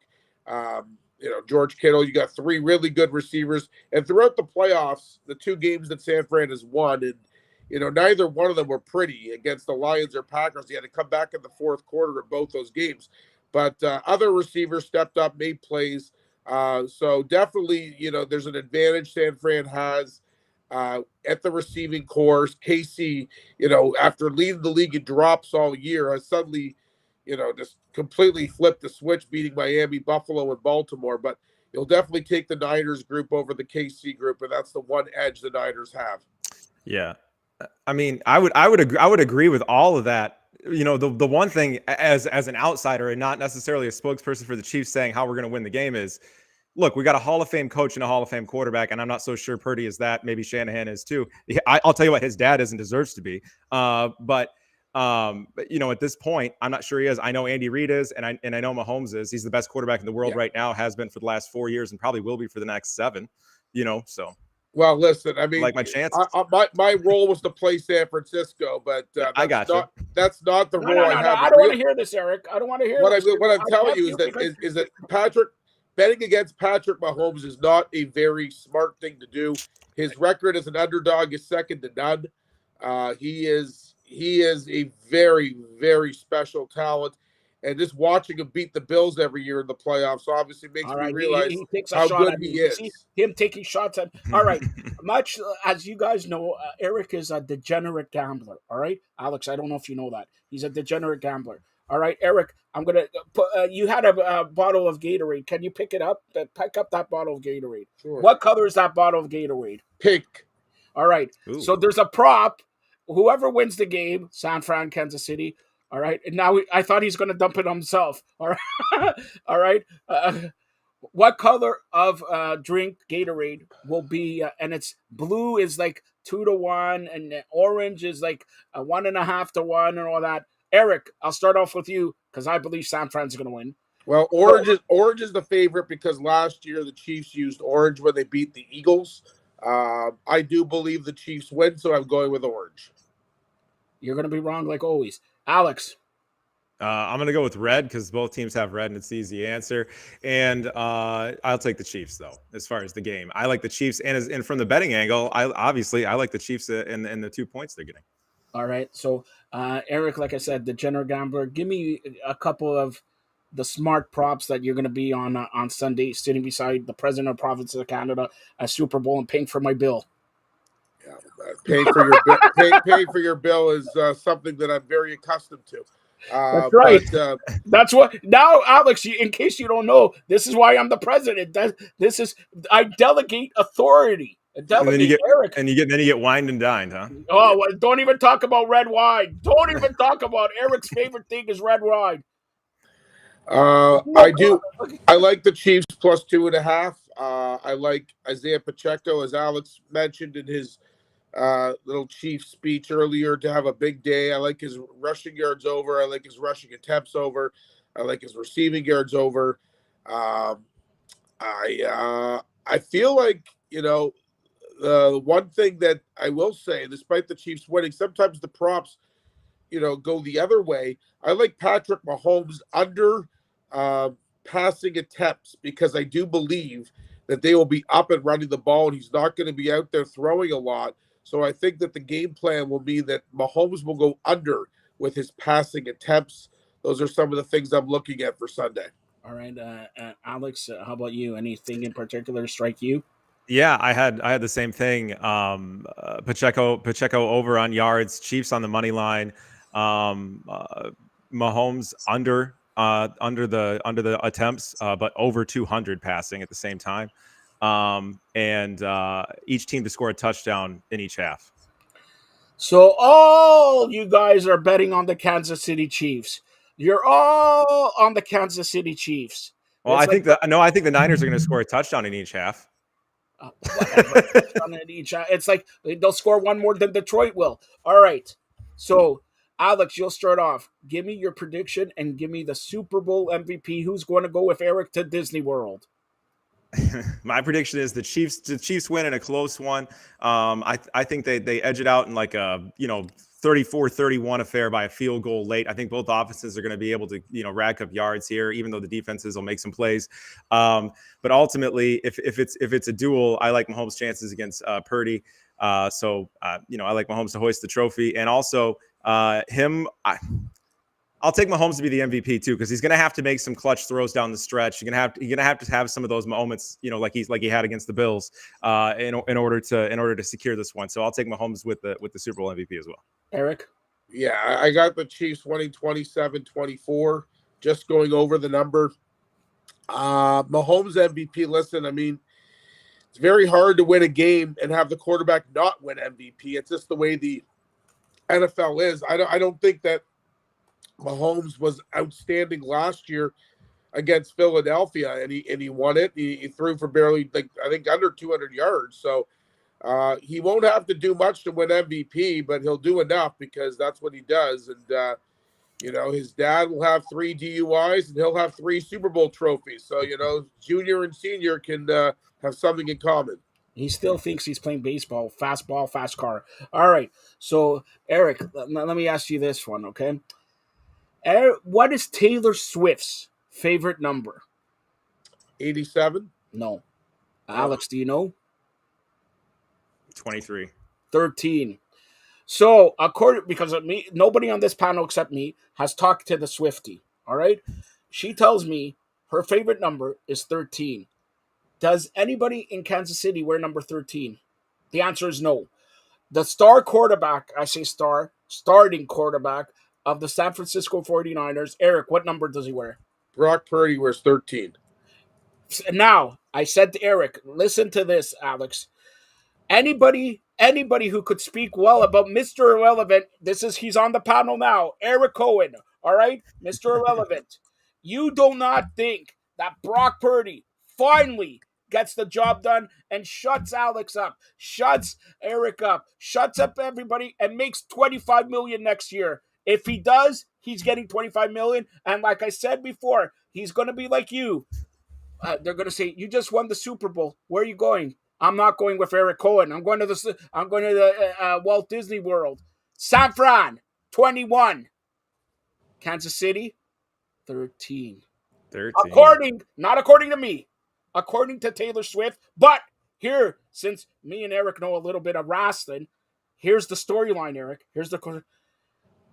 George Kittle, you got three really good receivers. And throughout the playoffs, the two games that San Fran has won, and neither one of them were pretty against the Lions or Packers. He had to come back in the fourth quarter of both those games. But other receivers stepped up, made plays. So definitely, there's an advantage San Fran has at the receiving corps. KC, after leading the league in drops all year, has suddenly just completely flipped the switch, beating Miami, Buffalo, and Baltimore. But you'll definitely take the Niners group over the KC group, and that's the one edge the Niners have. Yeah, I mean, I would agree with all of that. The one thing as an outsider and not necessarily a spokesperson for the Chiefs saying how we're going to win the game is, look, we got a Hall of Fame coach and a Hall of Fame quarterback, and I'm not so sure Purdy is that. Maybe Shanahan is too. I'll tell you what, his dad is and deserves to be. But at this point, I'm not sure he is. I know Andy Reid is, and I know Mahomes is. He's the best quarterback in the world right now, has been for the last 4 years, and probably will be for the next 7. So. Well, listen, I mean, like my chances. My role was to play San Francisco, but I got you. That's not the role I have. I don't want to hear this, Eric. I don't want to hear what this. What I'm telling you is that betting against Patrick Mahomes is not a very smart thing to do. His record as an underdog is second to none. He is a very, very special talent. And just watching him beat the Bills every year in the playoffs obviously makes me realize how good he is. See him taking shots at. All right, much as you guys know, Eric is a degenerate gambler. All right, Alex, I don't know if you know that he's a degenerate gambler. All right, Eric, I'm gonna put. You had a bottle of Gatorade. Can you pick it up? Pick up that bottle of Gatorade. Sure. What color is that bottle of Gatorade? Pink. All right. Ooh. So there's a prop. Whoever wins the game, San Fran, Kansas City. All right. And now I thought he's going to dump it on himself. All right. All right. What color of drink Gatorade will be? And it's blue is like 2-1, and orange is like 1.5 to 1, and all that. Eric, I'll start off with you because I believe San Fran's going to win. Well, orange is the favorite because last year the Chiefs used orange when they beat the Eagles. I do believe the Chiefs win, so I'm going with orange. You're going to be wrong like always. Alex. I'm going to go with red because both teams have red and it's the easy answer. And I'll take the Chiefs, though, as far as the game. I like the Chiefs. And from the betting angle, I like the Chiefs in the 2 points they're getting. All right. So, Eric, like I said, the general gambler, give me a couple of the smart props that you're going to be on Sunday, sitting beside the president of the province of Canada at Super Bowl and paying for my bill. Yeah, paying for your bill. Paying for your bill is something that I'm very accustomed to. That's right. But, That's what now, Alex. In case you don't know, this is why I'm the president. I delegate authority. Eric. Then you get wined and dined, huh? Oh, well, don't even talk about red wine. Don't even talk about Eric's favorite thing is red wine. I do. I like the Chiefs plus 2.5. I like Isaiah Pacheco, as Alex mentioned in his little Chiefs speech earlier, to have a big day. I like his rushing yards over. I like his rushing attempts over. I like his receiving yards over. I feel like, the one thing that I will say, despite the Chiefs winning, sometimes the props, go the other way. I like Patrick Mahomes under passing attempts because I do believe that they will be up and running the ball, and he's not going to be out there throwing a lot. So I think that the game plan will be that Mahomes will go under with his passing attempts. Those are some of the things I'm looking at for Sunday. All right, Alex, how about you? Anything in particular strike you? Yeah, I had the same thing. Pacheco over on yards, Chiefs on the money line, Mahomes under the attempts, but over 200 passing at the same time, and each team to score a touchdown in each half. So all you guys are betting on the Kansas City Chiefs. You're all on the Kansas City Chiefs. Well, I think the Niners are going to score a touchdown in each half. Whatever. It's like they'll score one more than Detroit will. All right. So, Alex, you'll start off. Give me your prediction and give me the Super Bowl MVP. Who's going to go with Eric to Disney World? My prediction is the Chiefs win in a close one. I think they edge it out in like a 34-31 affair by a field goal late. I think both offenses are going to be able to rack up yards here, even though the defenses will make some plays. But ultimately, if it's a duel, I like Mahomes' chances against Purdy. So I like Mahomes to hoist the trophy, and also I'll take Mahomes to be the MVP too, because he's going to have to make some clutch throws down the stretch. You're going to have to have some of those moments, like he had against the Bills, in order to secure this one. So I'll take Mahomes with the Super Bowl MVP as well. Eric? Yeah, I got the Chiefs winning 27-24, just going over the number. Mahomes MVP, listen, I mean, it's very hard to win a game and have the quarterback not win MVP. It's just the way the NFL is. I don't think that Mahomes was outstanding last year against Philadelphia, and he won it. He threw for barely, I think, under 200 yards. So he won't have to do much to win MVP, but he'll do enough because that's what he does. And his dad will have 3 DUIs and he'll have 3 Super Bowl trophies. So junior and senior can have something in common. He still thinks he's playing baseball, fast ball, fast car. All right. So Eric, let me ask you this one, okay? What is Taylor Swift's favorite number? 87? No. Alex, do you know? 23. 13. So, because of me, nobody on this panel except me has talked to the Swiftie, all right? She tells me her favorite number is 13. Does anybody in Kansas City wear number 13? The answer is no. The starting quarterback of the San Francisco 49ers, Eric, what number does he wear? Brock Purdy wears 13. Now, I said to Eric, listen to this, Alex. Anybody who could speak well about Mr. Irrelevant, he's on the panel now, Eric Cohen, all right? Mr. Irrelevant. You do not think that Brock Purdy finally gets the job done and shuts Alex up, shuts Eric up, shuts up everybody, and makes $25 million next year? If he does, he's getting $25 million. And like I said before, he's going to be like you. They're going to say, you just won the Super Bowl. Where are you going? I'm not going with Eric Cohen. I'm going to the Walt Disney World. San Fran, 21. Kansas City, 13. 13. Not according to me, according to Taylor Swift. But here, since me and Eric know a little bit of wrestling, here's the storyline, Eric.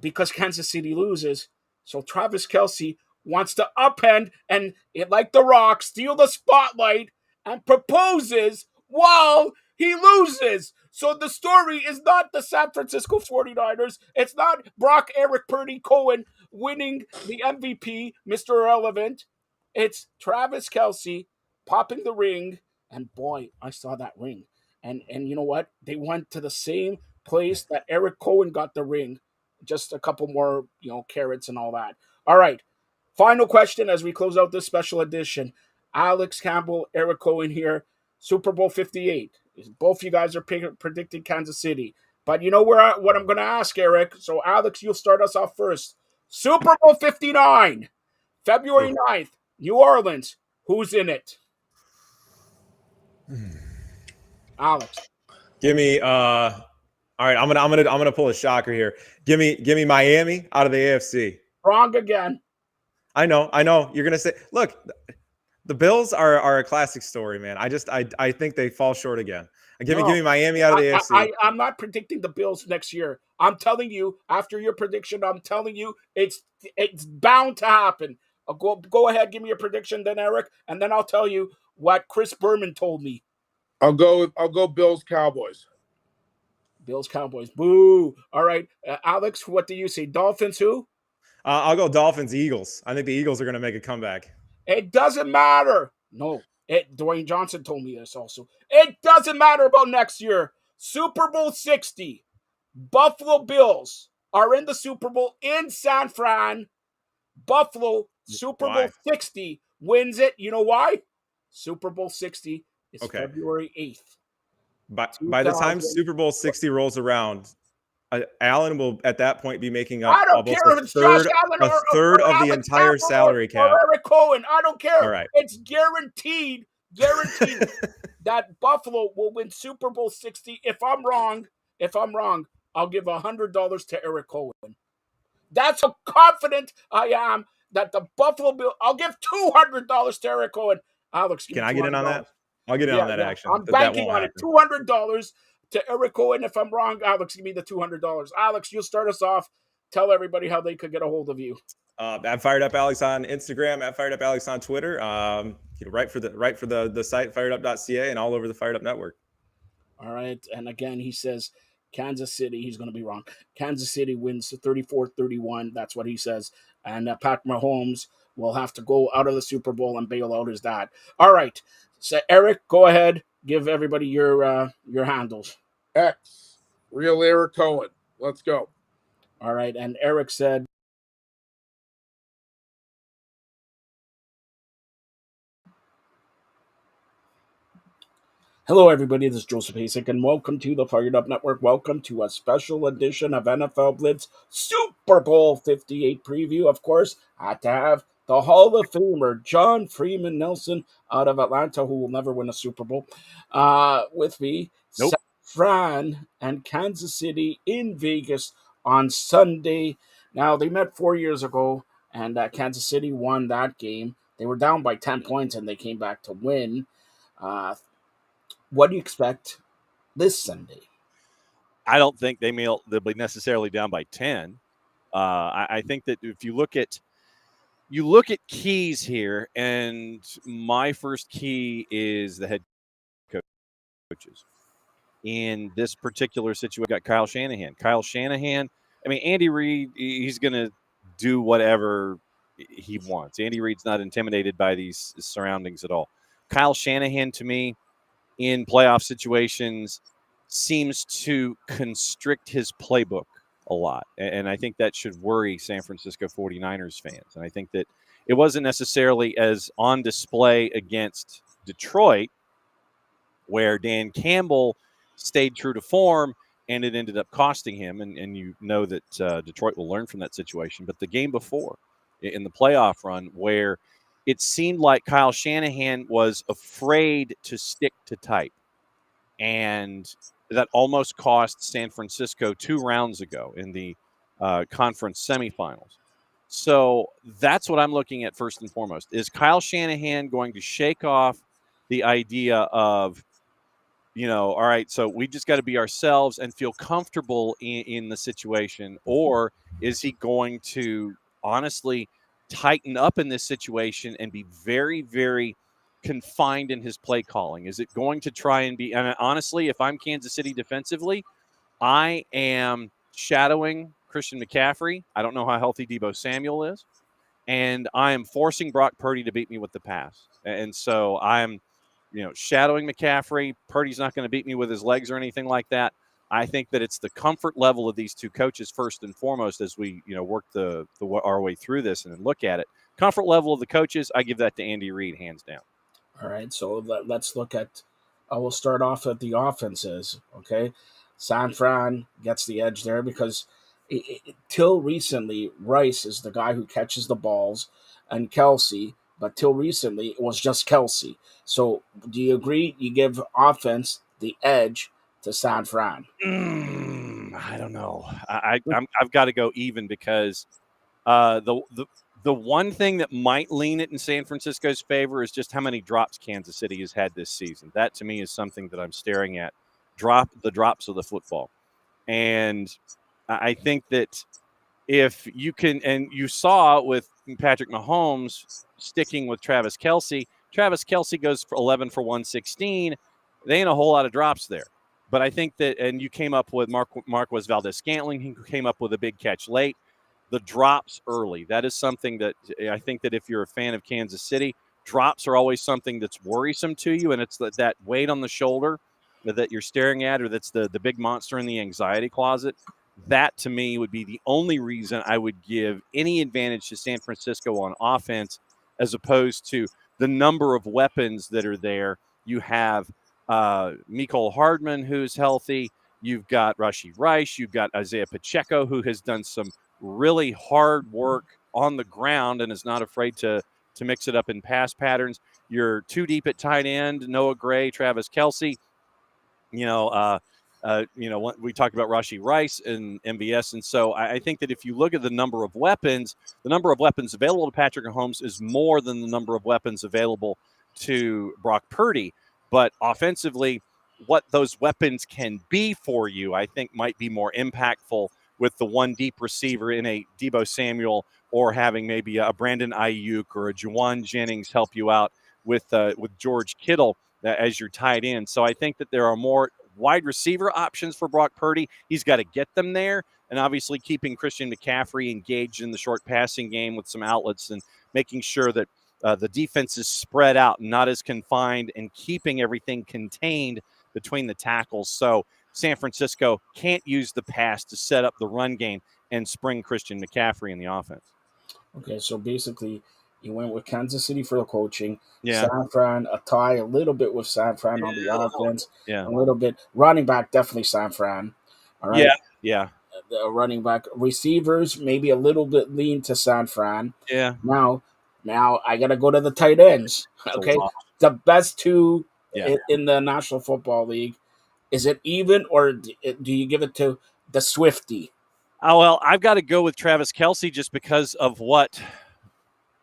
Because Kansas City loses, so Travis Kelce wants to upend and, like The Rock, steal the spotlight and proposes while he loses. So the story is not the San Francisco 49ers. It's not Brock Eric Purdy Cohen winning the MVP, Mr. Irrelevant. It's Travis Kelce popping the ring. And boy, I saw that ring. And you know what? They went to the same place that Eric Cohen got the ring. Just a couple more, carrots and all that. All right. Final question as we close out this special edition. Alex Campbell, Eric Cohen here. Super Bowl 58. Both you guys are predicting Kansas City. But you know what I'm going to ask, Eric? So, Alex, you'll start us off first. Super Bowl 59, February 9th, New Orleans. Who's in it? Alex. Give me all right, I'm gonna pull a shocker here. Give me Miami out of the AFC. Wrong again. I know. You're gonna say, look, the Bills are a classic story, man. I think they fall short again. Give me Miami out of the AFC. I'm not predicting the Bills next year. I'm telling you, after your prediction, it's bound to happen. Go ahead, give me a prediction then, Eric, and then I'll tell you what Chris Berman told me. I'll go Bills Cowboys. Bills Cowboys. Boo. All right, Alex, what do you say? Dolphins who? I'll go Dolphins Eagles. I think the Eagles are going to make a comeback. It doesn't matter. No, Dwayne Johnson told me this also. It doesn't matter about next year. Super Bowl 60. Buffalo Bills are in the Super Bowl in San Fran. Buffalo, Super Bowl 60 wins it. You know why? Super Bowl 60 is February 8th. By the time Super Bowl 60 rolls around, Allen will at that point be making up almost a third of the entire salary cap. Or Eric Cohen. I don't care. All right. It's guaranteed that Buffalo will win Super Bowl 60. If I'm wrong, I'll give $100 to Eric Cohen. That's how confident I am that the Buffalo Bills. I'll give $200 to Eric Cohen. Alex, can I get in on that? I'll get in on that action. I'm banking on it. $200 to Eric Cohen. If I'm wrong, Alex, give me the $200. Alex, you'll start us off. Tell everybody how they could get a hold of you. At Fired Up Alex on Instagram, at Fired Up Alex on Twitter. Right for the site firedup.ca and all over the Fired Up Network. All right, and again, he says Kansas City. He's going to be wrong. Kansas City wins 34-31. That's what he says. And Pat Mahomes will have to go out of the Super Bowl and bail out his dad. All right. So, Eric, go ahead. Give everybody your handles. X, Real Eric Cohen. Let's go. All right. And Eric said, hello, everybody. This is Joseph Hasek, and welcome to the Fired Up Network. Welcome to a special edition of NFL Blitz Super Bowl 58 preview. Of course, I had to have the Hall of Famer John Freeman Nelson out of Atlanta, who will never win a Super Bowl, with me. Nope. San Fran and Kansas City in Vegas on Sunday. Now, they met 4 years ago, and Kansas City won that game. They were down by 10 points, and they came back to win. What do you expect this Sunday? I don't think they'll be necessarily down by 10. I think that if you look at keys here, and my first key is the head coaches. In this particular situation, we've got Kyle Shanahan. I mean, Andy Reid, he's going to do whatever he wants. Andy Reid's not intimidated by these surroundings at all. Kyle Shanahan, to me, in playoff situations, seems to constrict his playbook a lot. And I think that should worry San Francisco 49ers fans. And I think that it wasn't necessarily as on display against Detroit, where Dan Campbell stayed true to form, and it ended up costing him. And you know that Detroit will learn from that situation. But the game before, in the playoff run, where it seemed like Kyle Shanahan was afraid to stick to type. And that almost cost San Francisco 2 rounds ago in the conference semifinals. So that's what I'm looking at first and foremost. Is Kyle Shanahan going to shake off the idea of, all right, so we just got to be ourselves and feel comfortable in the situation? Or is he going to honestly tighten up in this situation and be very, very confined in his play calling? Is it going to try and be, and honestly, if I'm Kansas City defensively, I am shadowing Christian McCaffrey. I don't know how healthy Deebo Samuel is. And I am forcing Brock Purdy to beat me with the pass. And so I'm, shadowing McCaffrey. Purdy's not going to beat me with his legs or anything like that. I think that it's the comfort level of these two coaches first and foremost as we, work our way through this and look at it. Comfort level of the coaches, I give that to Andy Reid, hands down. All right, so let's look at. We'll start off at the offenses. Okay, San Fran gets the edge there because till recently, Rice is the guy who catches the balls, and Kelsey. But till recently, it was just Kelsey. So, do you agree? You give offense the edge to San Fran. I don't know. I've got to go even because the one thing that might lean it in San Francisco's favor is just how many drops Kansas City has had this season. That to me is something that I'm staring at. The drops of the football. And I think that if you can, and you saw with Patrick Mahomes sticking with Travis Kelce goes for 11 for 116. There ain't a whole lot of drops there. But I think that, and you came up with Marquez Valdez-Scantling, he came up with a big catch late. The drops early, that is something that I think that if you're a fan of Kansas City, drops are always something that's worrisome to you, and it's that weight on the shoulder that you're staring at, or that's the big monster in the anxiety closet. That, to me, would be the only reason I would give any advantage to San Francisco on offense as opposed to the number of weapons that are there. You have Mecole Hardman, who's healthy. You've got Rashee Rice. You've got Isaiah Pacheco, who has done some really hard work on the ground and is not afraid to mix it up in pass patterns. You're too deep at tight end. Noah Gray, Travis Kelce. We talked about Rashee Rice and MVS. And so I think that if you look at the number of weapons available to Patrick Mahomes is more than the number of weapons available to Brock Purdy. But offensively, what those weapons can be for you, I think might be more impactful with the one deep receiver in a Deebo Samuel, or having maybe a Brandon Ayuk or a Juwan Jennings help you out with George Kittle as your tight end. So I think that there are more wide receiver options for Brock Purdy. He's got to get them there, and obviously keeping Christian McCaffrey engaged in the short passing game with some outlets and making sure that the defense is spread out, not as confined, and keeping everything contained between the tackles. So San Francisco can't use the pass to set up the run game and spring Christian McCaffrey in the offense. Okay, so basically, you went with Kansas City for the coaching. Yeah. San Fran, a tie a little bit with San Fran on the offense. Yeah. A little bit. Running back, definitely San Fran. All right. Yeah. The running back. Receivers, maybe a little bit lean to San Fran. Yeah. Now I got to go to the tight ends. Okay. The best two in the National Football League. Is it even, or do you give it to the Swiftie? Oh, well, I've got to go with Travis Kelce just because of what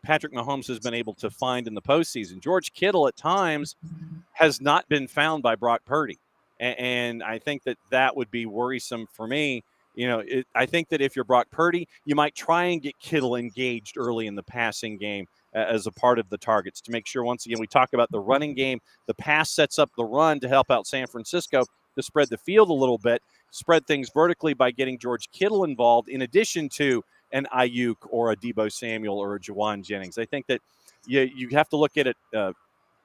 Patrick Mahomes has been able to find in the postseason. George Kittle at times has not been found by Brock Purdy. And I think that would be worrisome for me. I think that if you're Brock Purdy, you might try and get Kittle engaged early in the passing game as a part of the targets to make sure, once again, we talk about the running game. The pass sets up the run to help out San Francisco to spread the field a little bit, spread things vertically by getting George Kittle involved, in addition to an Ayuk or a Deebo Samuel or a Juwan Jennings. I think that you have to look at it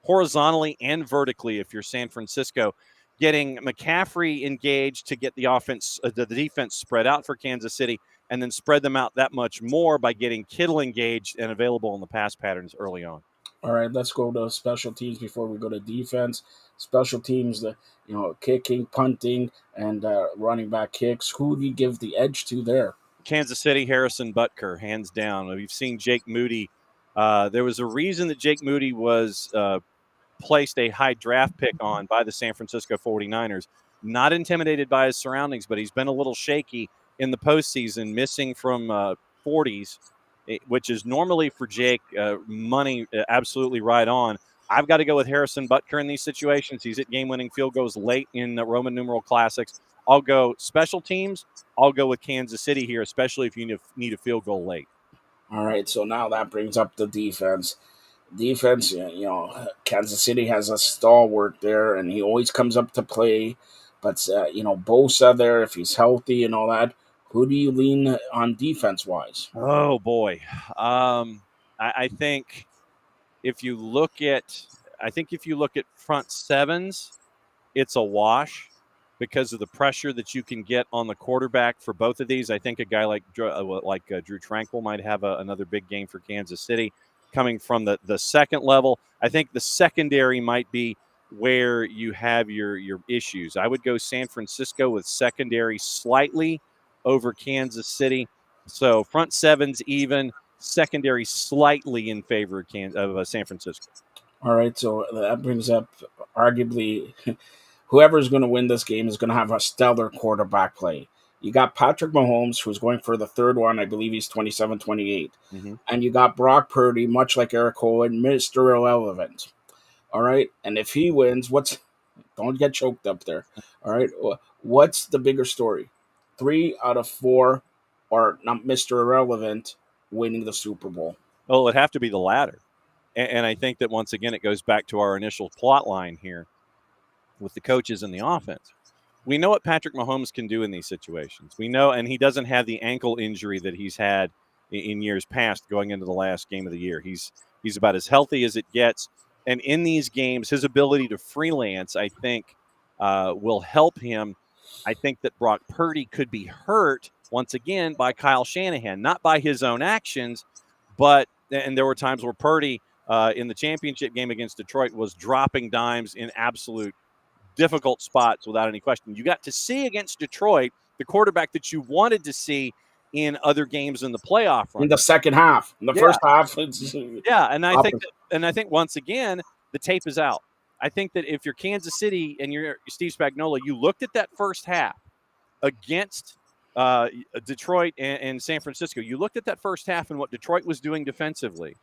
horizontally and vertically if you're San Francisco. Getting McCaffrey engaged to get the offense, the defense spread out for Kansas City, and then spread them out that much more by getting Kittle engaged and available in the pass patterns early on. All right, let's go to special teams before we go to defense. Special teams, kicking, punting, and running back kicks. Who do you give the edge to there? Kansas City, Harrison Butker, hands down. We've seen Jake Moody. There was a reason that Jake Moody was placed a high draft pick on by the San Francisco 49ers. Not intimidated by his surroundings, but he's been a little shaky in the postseason, missing from 40s which is normally for Jake money absolutely right on. I've got to go with Harrison Butker in these situations. He's at game-winning field goals late in the Roman numeral classics. I'll go special teams. I'll go with Kansas City here, especially if you need a field goal late. All right, so now that brings up the defense. Defense, Kansas City has a stalwart there, and he always comes up to play. But Bosa there, if he's healthy and all that, who do you lean on defense wise? Oh boy, I think if you look at front sevens, it's a wash because of the pressure that you can get on the quarterback for both of these. I think a guy like Drew Tranquill might have another big game for Kansas City. Coming from the second level, I think the secondary might be where you have your issues. I would go San Francisco with secondary slightly over Kansas City. So front sevens even, secondary slightly in favor of San Francisco. All right, so that brings up arguably whoever's going to win this game is going to have a stellar quarterback play. You got Patrick Mahomes, who's going for the third one. I believe he's 27, 28. Mm-hmm. And you got Brock Purdy, much like Eric Cohen, Mr. Irrelevant. All right, and if he wins, don't get choked up there. All right, what's the bigger story? 3 out of 4 are not Mr. Irrelevant winning the Super Bowl. Well, it would have to be the latter. And I think that once again, it goes back to our initial plot line here with the coaches and the offense. We know what Patrick Mahomes can do in these situations. We know, and he doesn't have the ankle injury that he's had in years past going into the last game of the year. He's about as healthy as it gets. And in these games, his ability to freelance, I think, will help him. I think that Brock Purdy could be hurt once again by Kyle Shanahan, not by his own actions, and there were times where Purdy in the championship game against Detroit was dropping dimes in absolute difficult spots without any question. You got to see against Detroit the quarterback that you wanted to see in other games in the playoff run. In the second half. In the first half, and I think once again the tape is out. I think that if you're Kansas City and you're Steve Spagnuolo, you looked at that first half against Detroit and San Francisco. You looked at that first half and what Detroit was doing defensively,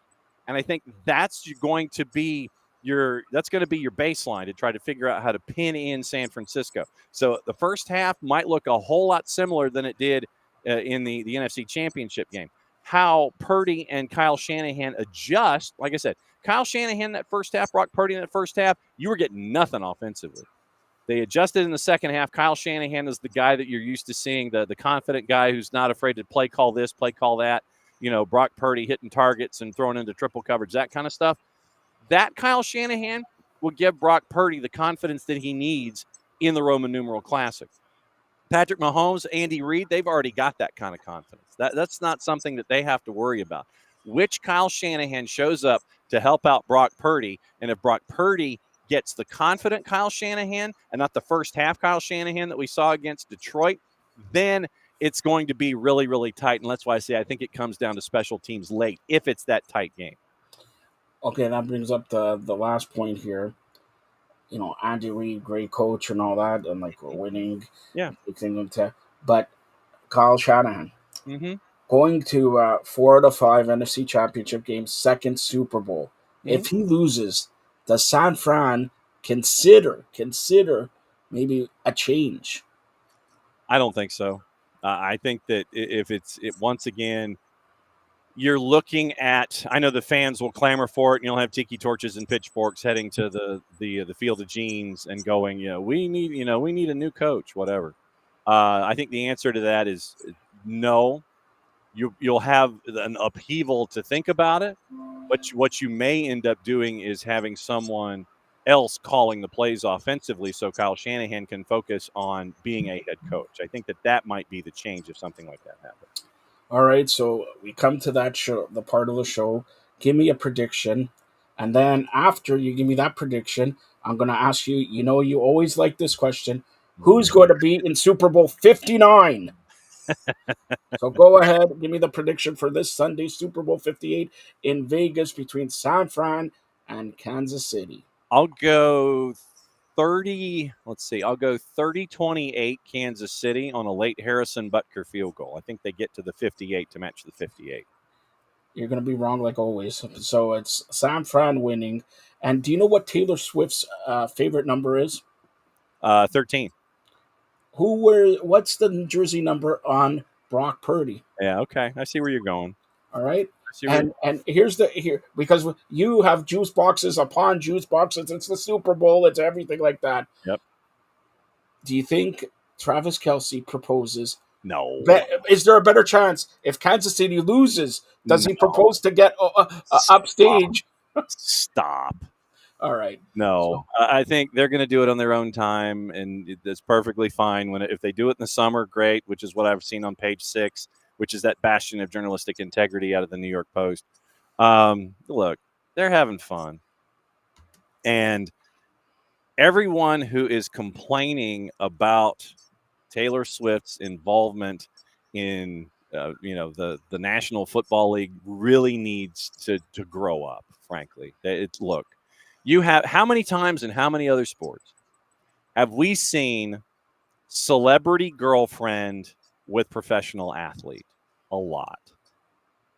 and I think that's going to be your baseline to try to figure out how to pin in San Francisco. So the first half might look a whole lot similar than it did in the NFC Championship game. How Purdy and Kyle Shanahan adjust, like I said, Kyle Shanahan that first half, Brock Purdy in that first half, you were getting nothing offensively. They adjusted in the second half. Kyle Shanahan is the guy that you're used to seeing, the confident guy who's not afraid to play call this, play call that. Brock Purdy hitting targets and throwing into triple coverage, that kind of stuff. That Kyle Shanahan will give Brock Purdy the confidence that he needs in the Roman numeral classic. Patrick Mahomes, Andy Reid, they've already got that kind of confidence. That's not something that they have to worry about. Which Kyle Shanahan shows up to help out Brock Purdy, and if Brock Purdy gets the confident Kyle Shanahan and not the first half Kyle Shanahan that we saw against Detroit, then it's going to be really, really tight. And that's why I say I think it comes down to special teams late if it's that tight game. Okay, that brings up the last point here. Andy Reid, great coach and all that, and we're winning. Yeah. But Kyle Shanahan going to 4 out of 5 NFC Championship games, second Super Bowl. Mm-hmm. If he loses, does San Fran consider maybe a change? I don't think so. I think that if once again, you're looking at, I know the fans will clamor for it, and you'll have tiki torches and pitchforks heading to the Field of Genes and going, we need a new coach, whatever. I think the answer to that is no. You'll have an upheaval to think about it, but what you may end up doing is having someone else calling the plays offensively so Kyle Shanahan can focus on being a head coach. I think that might be the change if something like that happens. All right, so we come to that show, the part of the show. Give me a prediction, and then after you give me that prediction, I'm going to ask you, you always like this question, who's going to be in Super Bowl 59? So go ahead, give me the prediction for this Sunday, Super Bowl 58 in Vegas between San Fran and Kansas City. I'll go 30-28 Kansas City on a late Harrison Butker field goal. I think they get to the 58 to match the 58. You're going to be wrong like always. So it's San Fran winning. And do you know what Taylor Swift's favorite number is? 13. What's the jersey number on Brock Purdy? Yeah, okay. I see where you're going. All right. I see where And here's here, because you have juice boxes upon juice boxes. It's the Super Bowl. It's everything like that. Yep. Do you think Travis Kelce proposes? No. Is there a better chance if Kansas City loses? Does he No. propose to get upstage? Stop. All right. No, I think they're going to do it on their own time, and it's perfectly fine. If they do it in the summer, great, which is what I've seen on Page 6, which is that bastion of journalistic integrity out of the New York Post. Look, they're having fun. And everyone who is complaining about Taylor Swift's involvement in the National Football League really needs to grow up, frankly. Look, you have how many times in how many other sports have we seen celebrity girlfriend with professional athlete? A lot.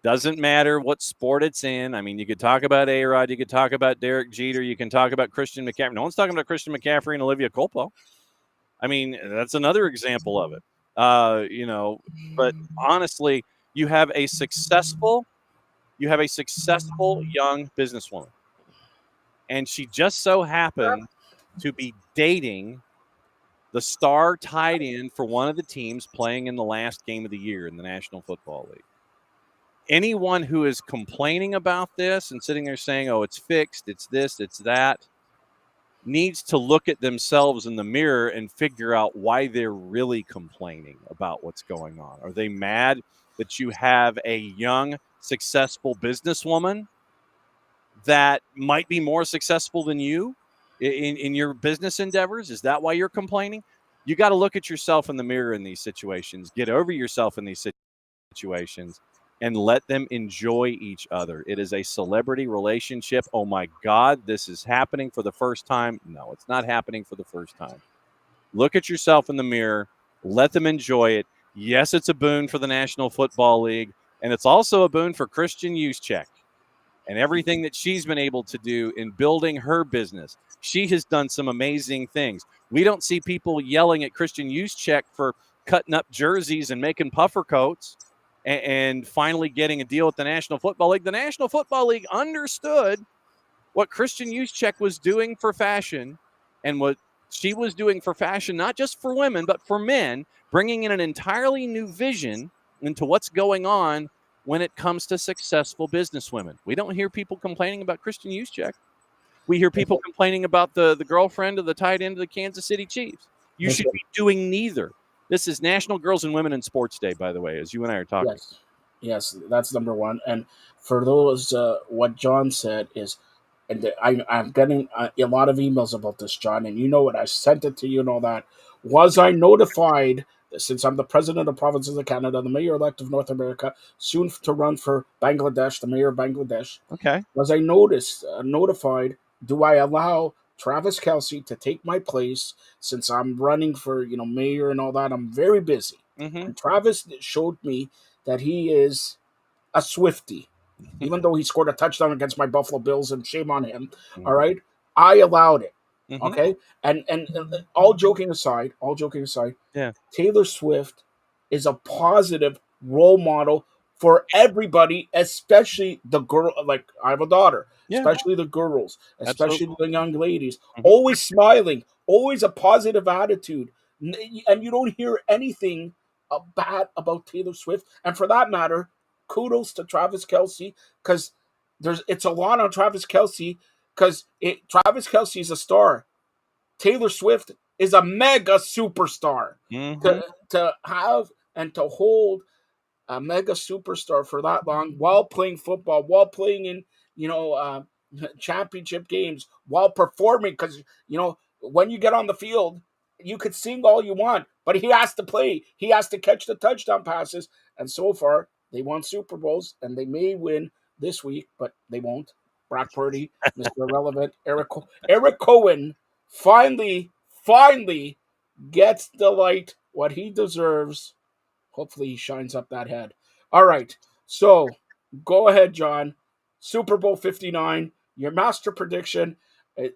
Doesn't matter what sport it's in. I mean, you could talk about A-Rod, you could talk about Derek Jeter, you can talk about Christian McCaffrey. No one's talking about Christian McCaffrey and Olivia Culpo. I mean, that's another example of it. But honestly, you have a successful young businesswoman. And she just so happened to be dating the star tight end for one of the teams playing in the last game of the year in the National Football League. Anyone who is complaining about this and sitting there saying, oh, it's fixed, it's this, it's that, needs to look at themselves in the mirror and figure out why they're really complaining about what's going on. Are they mad that you have a young, successful businesswoman that might be more successful than you in your business endeavors? Is that why you're complaining? You got to look at yourself in the mirror in these situations, get over yourself in these situations, and let them enjoy each other. It is a celebrity relationship. Oh my God, this is happening for the first time. No, it's not happening for the first time. Look at yourself in the mirror, let them enjoy it. Yes, it's a boon for the National Football League, and it's also a boon for Christian Juszczyk and everything that she's been able to do in building her business. She has done some amazing things. We don't see people yelling at Christian Juszczyk for cutting up jerseys and making puffer coats and finally getting a deal with the National Football League. The National Football League understood what Christian Juszczyk was doing for fashion and what she was doing for fashion, not just for women, but for men, bringing in an entirely new vision into what's going on when it comes to successful businesswomen. We don't hear people complaining about Christian Juszczyk. We hear people complaining about the girlfriend of the tight end of the Kansas City Chiefs. You should be doing neither. This is National Girls and Women in Sports Day, by the way, as you and I are talking. Yes, that's number one. And for those, what John said is, and I'm getting a lot of emails about this, John, and you know what, I sent it to you and all that. Was I notified, since I'm the president of provinces of Canada, the mayor-elect of North America, soon to run for Bangladesh, the mayor of Bangladesh? Okay. Was I notified, do I allow Travis Kelce to take my place since I'm running for, mayor and all that? I'm very busy. Mm-hmm. And Travis showed me that he is a Swiftie. Even though he scored a touchdown against my Buffalo Bills, and shame on him, all right? I allowed it, okay? And all joking aside, yeah, Taylor Swift is a positive role model for everybody, especially the girl. Like, I have a daughter, especially the girls, especially the young ladies. Always smiling, always a positive attitude, and you don't hear anything bad about Taylor Swift. And for that matter, kudos to Travis Kelce, because it's a lot on Travis Kelce, because Travis Kelce is a star. Taylor Swift is a mega superstar. To have and to hold a mega superstar for that long while playing football, while playing in championship games, while performing, because when you get on the field, you could sing all you want, but he has to play. He has to catch the touchdown passes, and so far they won Super Bowls, and they may win this week, but they won't. Brock Purdy, Mr. Irrelevant, Eric Cohen finally gets the light what he deserves. Hopefully he shines up that head. All right, so Go ahead, John. Super Bowl 59, your master prediction.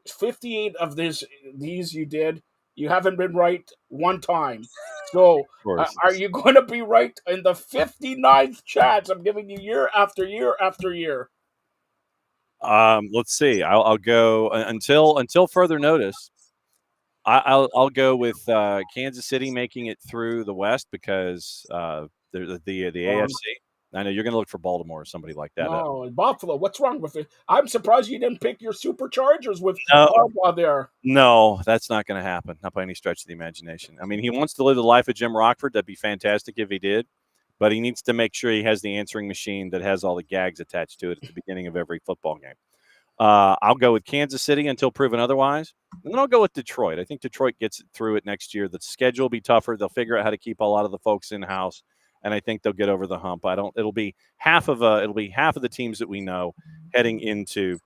58 of these you did. You haven't been right one time. So, Of course. are you going to be right in the 59th chance? I'm giving you year after year after year. Let's see. I'll go until further notice. I'll go with Kansas City making it through the West because the AFC. I know you're going to look for Baltimore or somebody like that. No, Buffalo. What's wrong with it? I'm surprised you didn't pick your Superchargers with No. Harbaugh there. No, that's not going to happen. Not by any stretch of the imagination. I mean, he wants to live the life of Jim Rockford. That'd be fantastic if he did. But he needs to make sure he has the answering machine that has all the gags attached to it at the beginning of every football game. I'll go with Kansas City until proven otherwise. And then I'll go with Detroit. I think Detroit gets through it next year. The schedule will be tougher. They'll figure out how to keep a lot of the folks in-house, and I think they'll get over the hump. It'll be half of the teams that we know heading into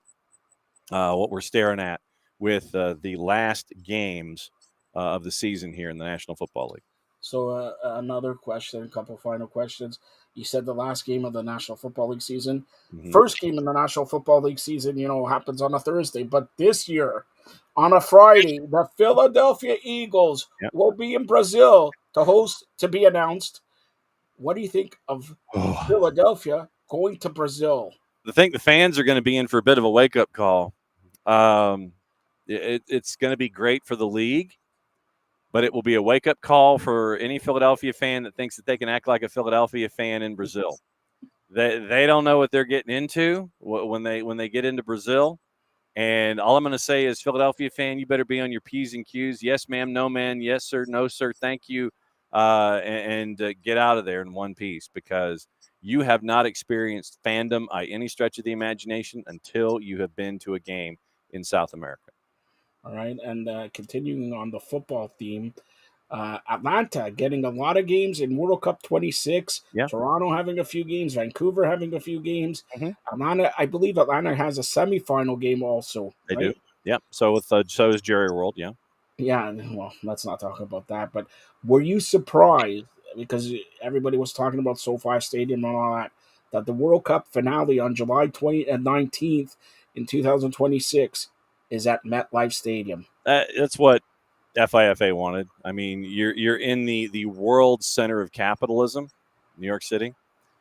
what we're staring at with the last games of the season here in the National Football League. So another question, a couple final questions. You said the last game of the National Football League season. Mhm. First game in the National Football League season, happens on a Thursday. But this year, on a Friday, the Philadelphia Eagles will be in Brazil to host, to be announced. What do you think of Philadelphia going to Brazil? I think the fans are going to be in for a bit of a wake-up call. It's going to be great for the league, but it will be a wake-up call for any Philadelphia fan that thinks that they can act like a Philadelphia fan in Brazil. They don't know what they're getting into when they get into Brazil. And all I'm going to say is, Philadelphia fan, you better be on your P's and Q's. Yes, ma'am. No, man. Yes, sir. No, sir. Thank you. And get out of there in one piece, because you have not experienced fandom by any stretch of the imagination until you have been to a game in South America. All right. And continuing on the football theme, Atlanta getting a lot of games in World Cup 26. Yeah. Toronto having a few games. Vancouver having a few games. Mhm. Atlanta, I believe Atlanta has a semifinal game also. They right? do. Yeah. So is Jerry World. Yeah. Yeah, well, let's not talk about that. But were you surprised, because everybody was talking about SoFi Stadium and all that the World Cup finale on July 19th in 2026 is at MetLife Stadium? That's what FIFA wanted. I mean, you're in the world center of capitalism, New York City.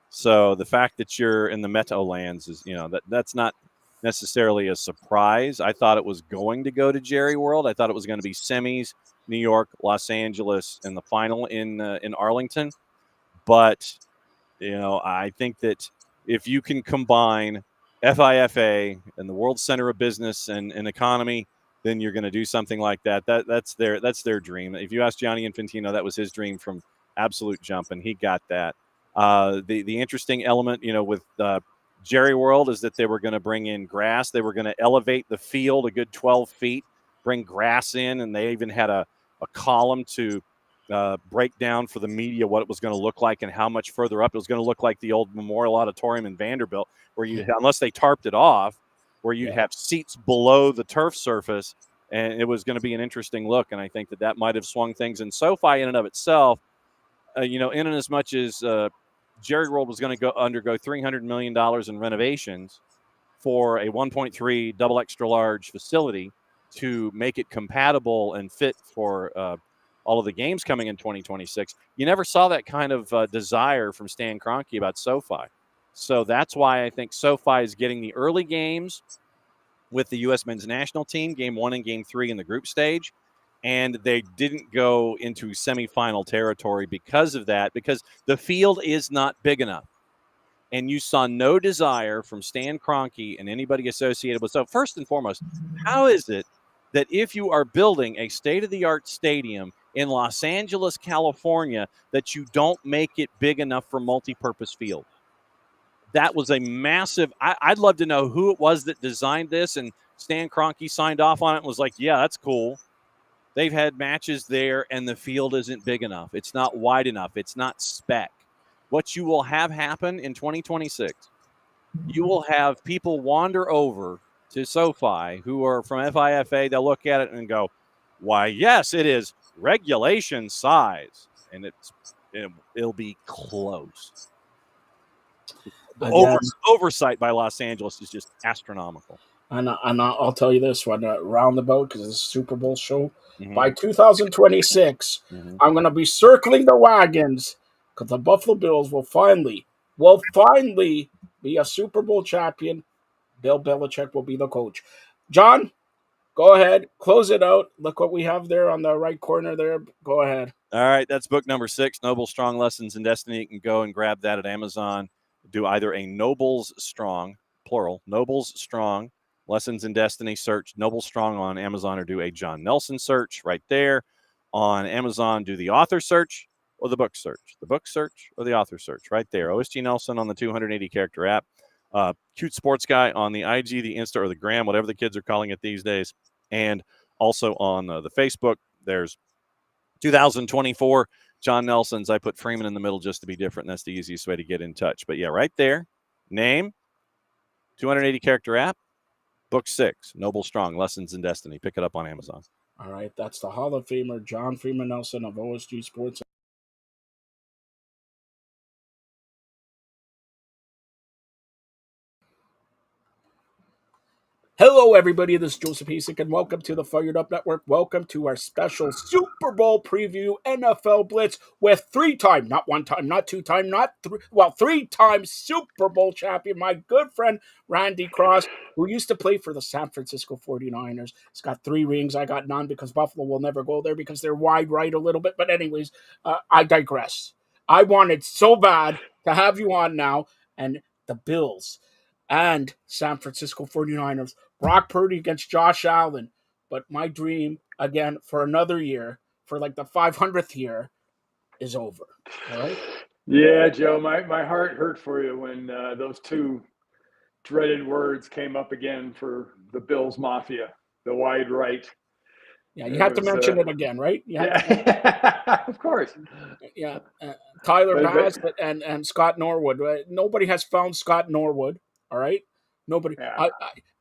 So the fact that you're in the Meadowlands is, that's not necessarily a surprise. I thought it was going to go to Jerry World. I thought it was going to be semis, New York, Los Angeles, and the final in Arlington. But I think that if you can combine FIFA and the world center of business and economy, then you're going to do something like that. That's their dream. If you ask Gianni Infantino, that was his dream from absolute jump, and he got that. The interesting element, with Jerry World, is that they were going to bring in grass. They were going to elevate the field a good 12 feet, bring grass in, and they even had a column to break down for the media what it was going to look like and how much further up. It was going to look like the old Memorial Auditorium in Vanderbilt, where unless they tarped it off, where you'd have seats below the turf surface, and it was going to be an interesting look. And I think that might have swung things. And SoFi in and of itself, in and as much as Jerry World was going to undergo $300 million in renovations for a 1.3 double extra large facility to make it compatible and fit for all of the games coming in 2026. You never saw that kind of desire from Stan Kroenke about SoFi. So that's why I think SoFi is getting the early games with the U.S. men's national team, game 1 and game 3 in the group stage. And they didn't go into semifinal territory because of that, because the field is not big enough. And you saw no desire from Stan Kroenke and anybody associated with. So first and foremost, how is it that if you are building a state-of-the-art stadium in Los Angeles, California, that you don't make it big enough for multi-purpose field? That was a massive – I'd love to know who it was that designed this, and Stan Kroenke signed off on it and was like, yeah, that's cool. They've had matches there, and the field isn't big enough. It's not wide enough. It's not spec. What you will have happen in 2026, you will have people wander over to SoFi who are from FIFA. They'll look at it and go, why, yes, it is regulation size. And it'll be close. Again, oversight by Los Angeles is just astronomical. and I'll tell you this one, roundabout, because it's a Super Bowl show. Mhm. By 2026, Mhm. I'm going to be circling the wagons because the Buffalo Bills will finally be a Super Bowl champion. Bill Belichick will be the coach. John, go ahead, close it out. Look what we have there on the right corner there. Go ahead. All right, that's book number 6, Noble Strong Lessons in Destiny. You can go and grab that at Amazon. Do either a Nobles Strong, plural, Nobles Strong Lessons in Destiny search, Noble Strong on Amazon, or do a John Nelson search right there on Amazon. Do the author search or the book search, or the author search right there. OSG Nelson on the 280 character app. Cute Sports Guy on the IG, the Insta, or the Gram, whatever the kids are calling it these days. And also on the Facebook, there's 2024 John Nelson's. I put Freeman in the middle just to be different. And that's the easiest way to get in touch. But yeah, right there, name, 280 character app, book 6, Noble Strong, Lessons in Destiny. Pick it up on Amazon. All right, that's the Hall of Famer John Freeman Nelson of OSG Sports. Hello, everybody. This is Joseph Hasek, and welcome to the Fired Up Network. Welcome to our special Super Bowl preview NFL Blitz with three-time, not one time, not two-time, three-time Super Bowl champion, my good friend Randy Cross, who used to play for the San Francisco 49ers. He's got 3 rings. I got none because Buffalo will never go there because they're wide right a little bit. But anyways, I digress. I wanted so bad to have you on now, and the Bills and San Francisco 49ers. Brock Purdy against Josh Allen. But my dream, again, for another year, for like the 500th year, is over. All right? Yeah, Joe, my heart hurt for you when those 2 dreaded words came up again for the Bills Mafia, the wide right. Yeah, you had to mention it again, right? Yeah, of course. Yeah, Tyler But- Bass and Scott Norwood. Nobody has found Scott Norwood, all right? Nobody. Yeah.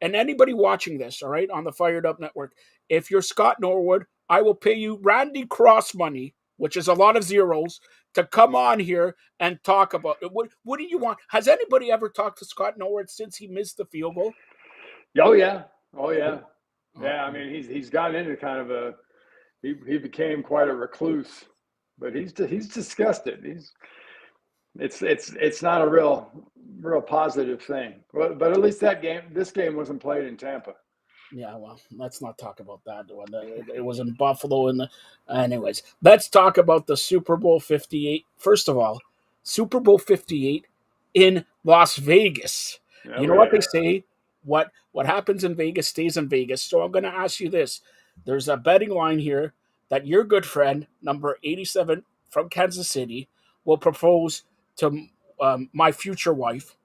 And anybody watching this, all right, on the Fired Up Network, if you're Scott Norwood, I will pay you Randy Cross money, which is a lot of zeros, to come on here and talk about it. What do you want? Has anybody ever talked to Scott Norwood since he missed the field goal? Oh yeah. Yeah, I mean he's gotten into kind of he became quite a recluse, but he's disgusted. It's not a real positive thing. But at least this game wasn't played in Tampa. Yeah, well, let's not talk about that one. It was in Buffalo. Anyways, let's talk about the Super Bowl 58. First of all, Super Bowl 58 in Las Vegas. You know what they say? What happens in Vegas stays in Vegas. So I'm going to ask you this. There's a betting line here that your good friend, number 87 from Kansas City, will propose to my future wife,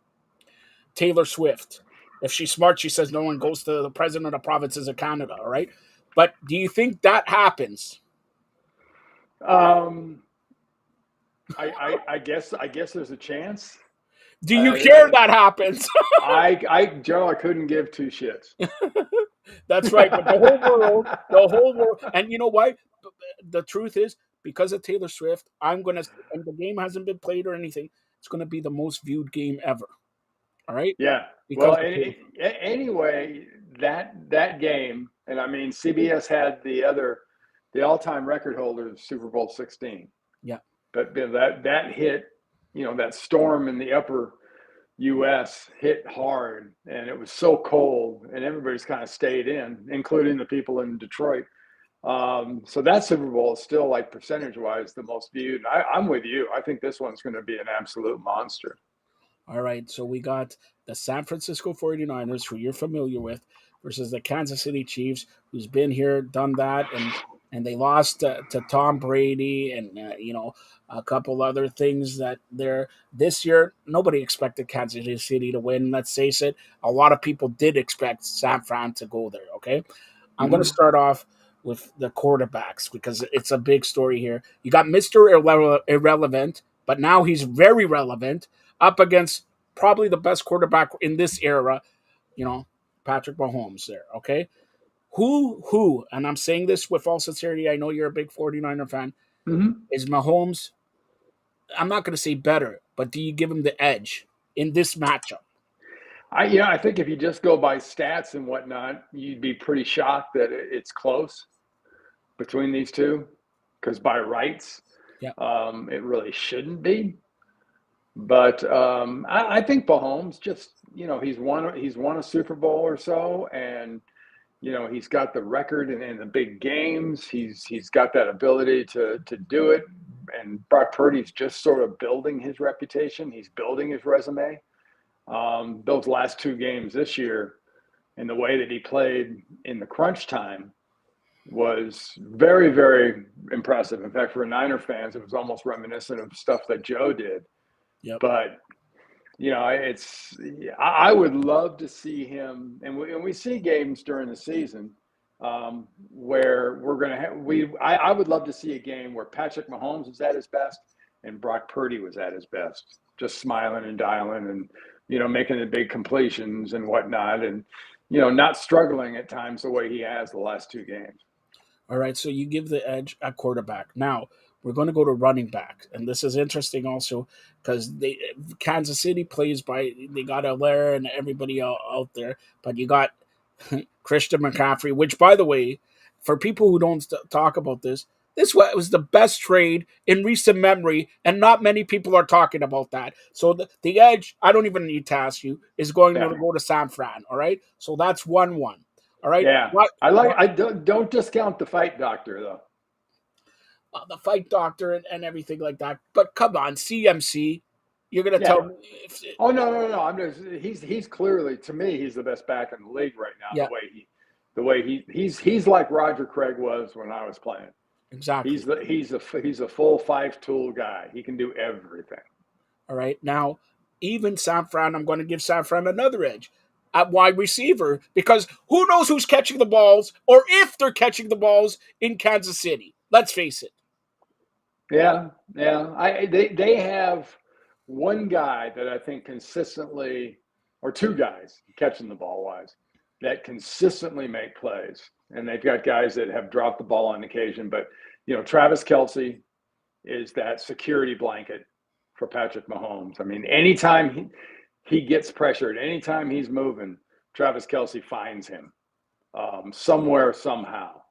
Taylor Swift. If she's smart, she says no one goes to the president of the provinces of Canada, all right? But do you think that happens? I guess there's a chance. Do you care that happens? Joe, I couldn't give 2 shits. That's right. But the whole world, and you know why? The truth is, because of Taylor Swift, and the game hasn't been played or anything, it's going to be the most viewed game ever. All right? Yeah. Because anyway, that game, and I mean, CBS had the all-time record holder of Super Bowl 16. Yeah. But that hit, that storm in the upper U.S. hit hard, and it was so cold, and everybody's kind of stayed in, including the people in Detroit. So that Super Bowl is still, like, percentage-wise, the most viewed. I'm with you. I think this one's going to be an absolute monster. All right, so we got the San Francisco 49ers, who you're familiar with, versus the Kansas City Chiefs, who's been here, done that, and they lost to Tom Brady and, a couple other things that this year, nobody expected Kansas City to win. Let's face it, a lot of people did expect San Fran to go there, okay? I'm going to start off with the quarterbacks because it's a big story here. You got Mr. Irrelevant, but now he's very relevant, up against probably the best quarterback in this era, Patrick Mahomes there, okay? Who, and I'm saying this with all sincerity, I know you're a big 49er fan, is Mahomes, I'm not going to say better, but do you give him the edge in this matchup? I think if you just go by stats and whatnot, you'd be pretty shocked that it's close between these two, because by rights, Yeah. it really shouldn't be. But I think Mahomes just, he's won a Super Bowl or so, and he's got the record in the big games. He's got that ability to do it. And Brock Purdy's just sort of building his reputation. He's building his resume. Those last two games this year, and the way that he played in the crunch time was very, very impressive. In fact, for Niner fans, it was almost reminiscent of stuff that Joe did. Yep. But I would love to see him, and we see games during the season where we're going to have I would love to see a game where Patrick Mahomes was at his best and Brock Purdy was at his best, just smiling and dialing and making the big completions and whatnot, and not struggling at times the way he has the last two games. All right, so you give the edge at quarterback. Now we're going to go to running back, and this is interesting also because Kansas City plays by, they got Allaire and everybody out there, but you got Christian McCaffrey, which, by the way, for people who don't talk about this was the best trade in recent memory, and not many people are talking about that. So the edge, I don't even need to ask you, is going to go to San Fran. All right, so that's 1-1. All right. Yeah, I don't discount the fight doctor though. The fight doctor and everything like that. But come on, CMC, you're gonna tell me? Oh no! He's clearly, to me, he's the best back in the league right now. Yeah. The way he's like Roger Craig was when I was playing. Exactly. He's a full five tool guy. He can do everything. All right, now even San Fran, I'm going to give San Fran another edge at wide receiver, because who knows who's catching the balls or if they're catching the balls in Kansas City. Let's face it. Yeah. They have one guy that I think consistently, or two guys catching the ball wise, that consistently make plays. And they've got guys that have dropped the ball on occasion. But, Travis Kelce is that security blanket for Patrick Mahomes. I mean, anytime he gets pressured, anytime he's moving, Travis Kelce finds him somewhere, somehow.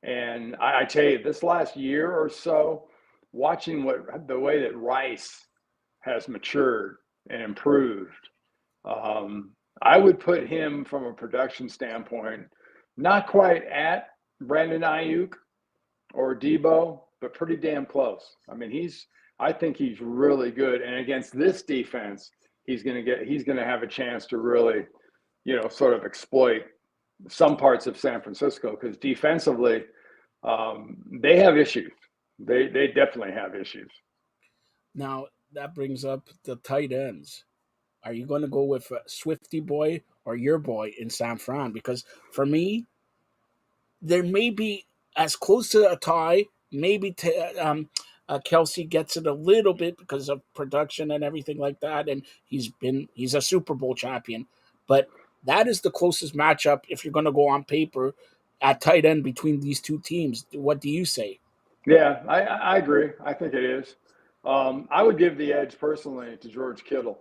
And I tell you, this last year or so, watching the way that Rice has matured and improved, I would put him from a production standpoint, not quite at Brandon Ayuk or Debo, but pretty damn close. I mean, I think he's really good. And against this defense, he's going to have a chance to really, sort of exploit some parts of San Francisco, because defensively, they have issues. They definitely have issues. Now, that brings up the tight ends. Are you going to go with Swifty boy or your boy in San Fran? Because for me, there may be as close to a tie. Maybe Kelce gets it a little bit because of production and everything like that, and he's a Super Bowl champion. But that is the closest matchup if you're going to go on paper at tight end between these two teams. What do you say? Yeah, I agree. I think it is. I would give the edge personally to George Kittle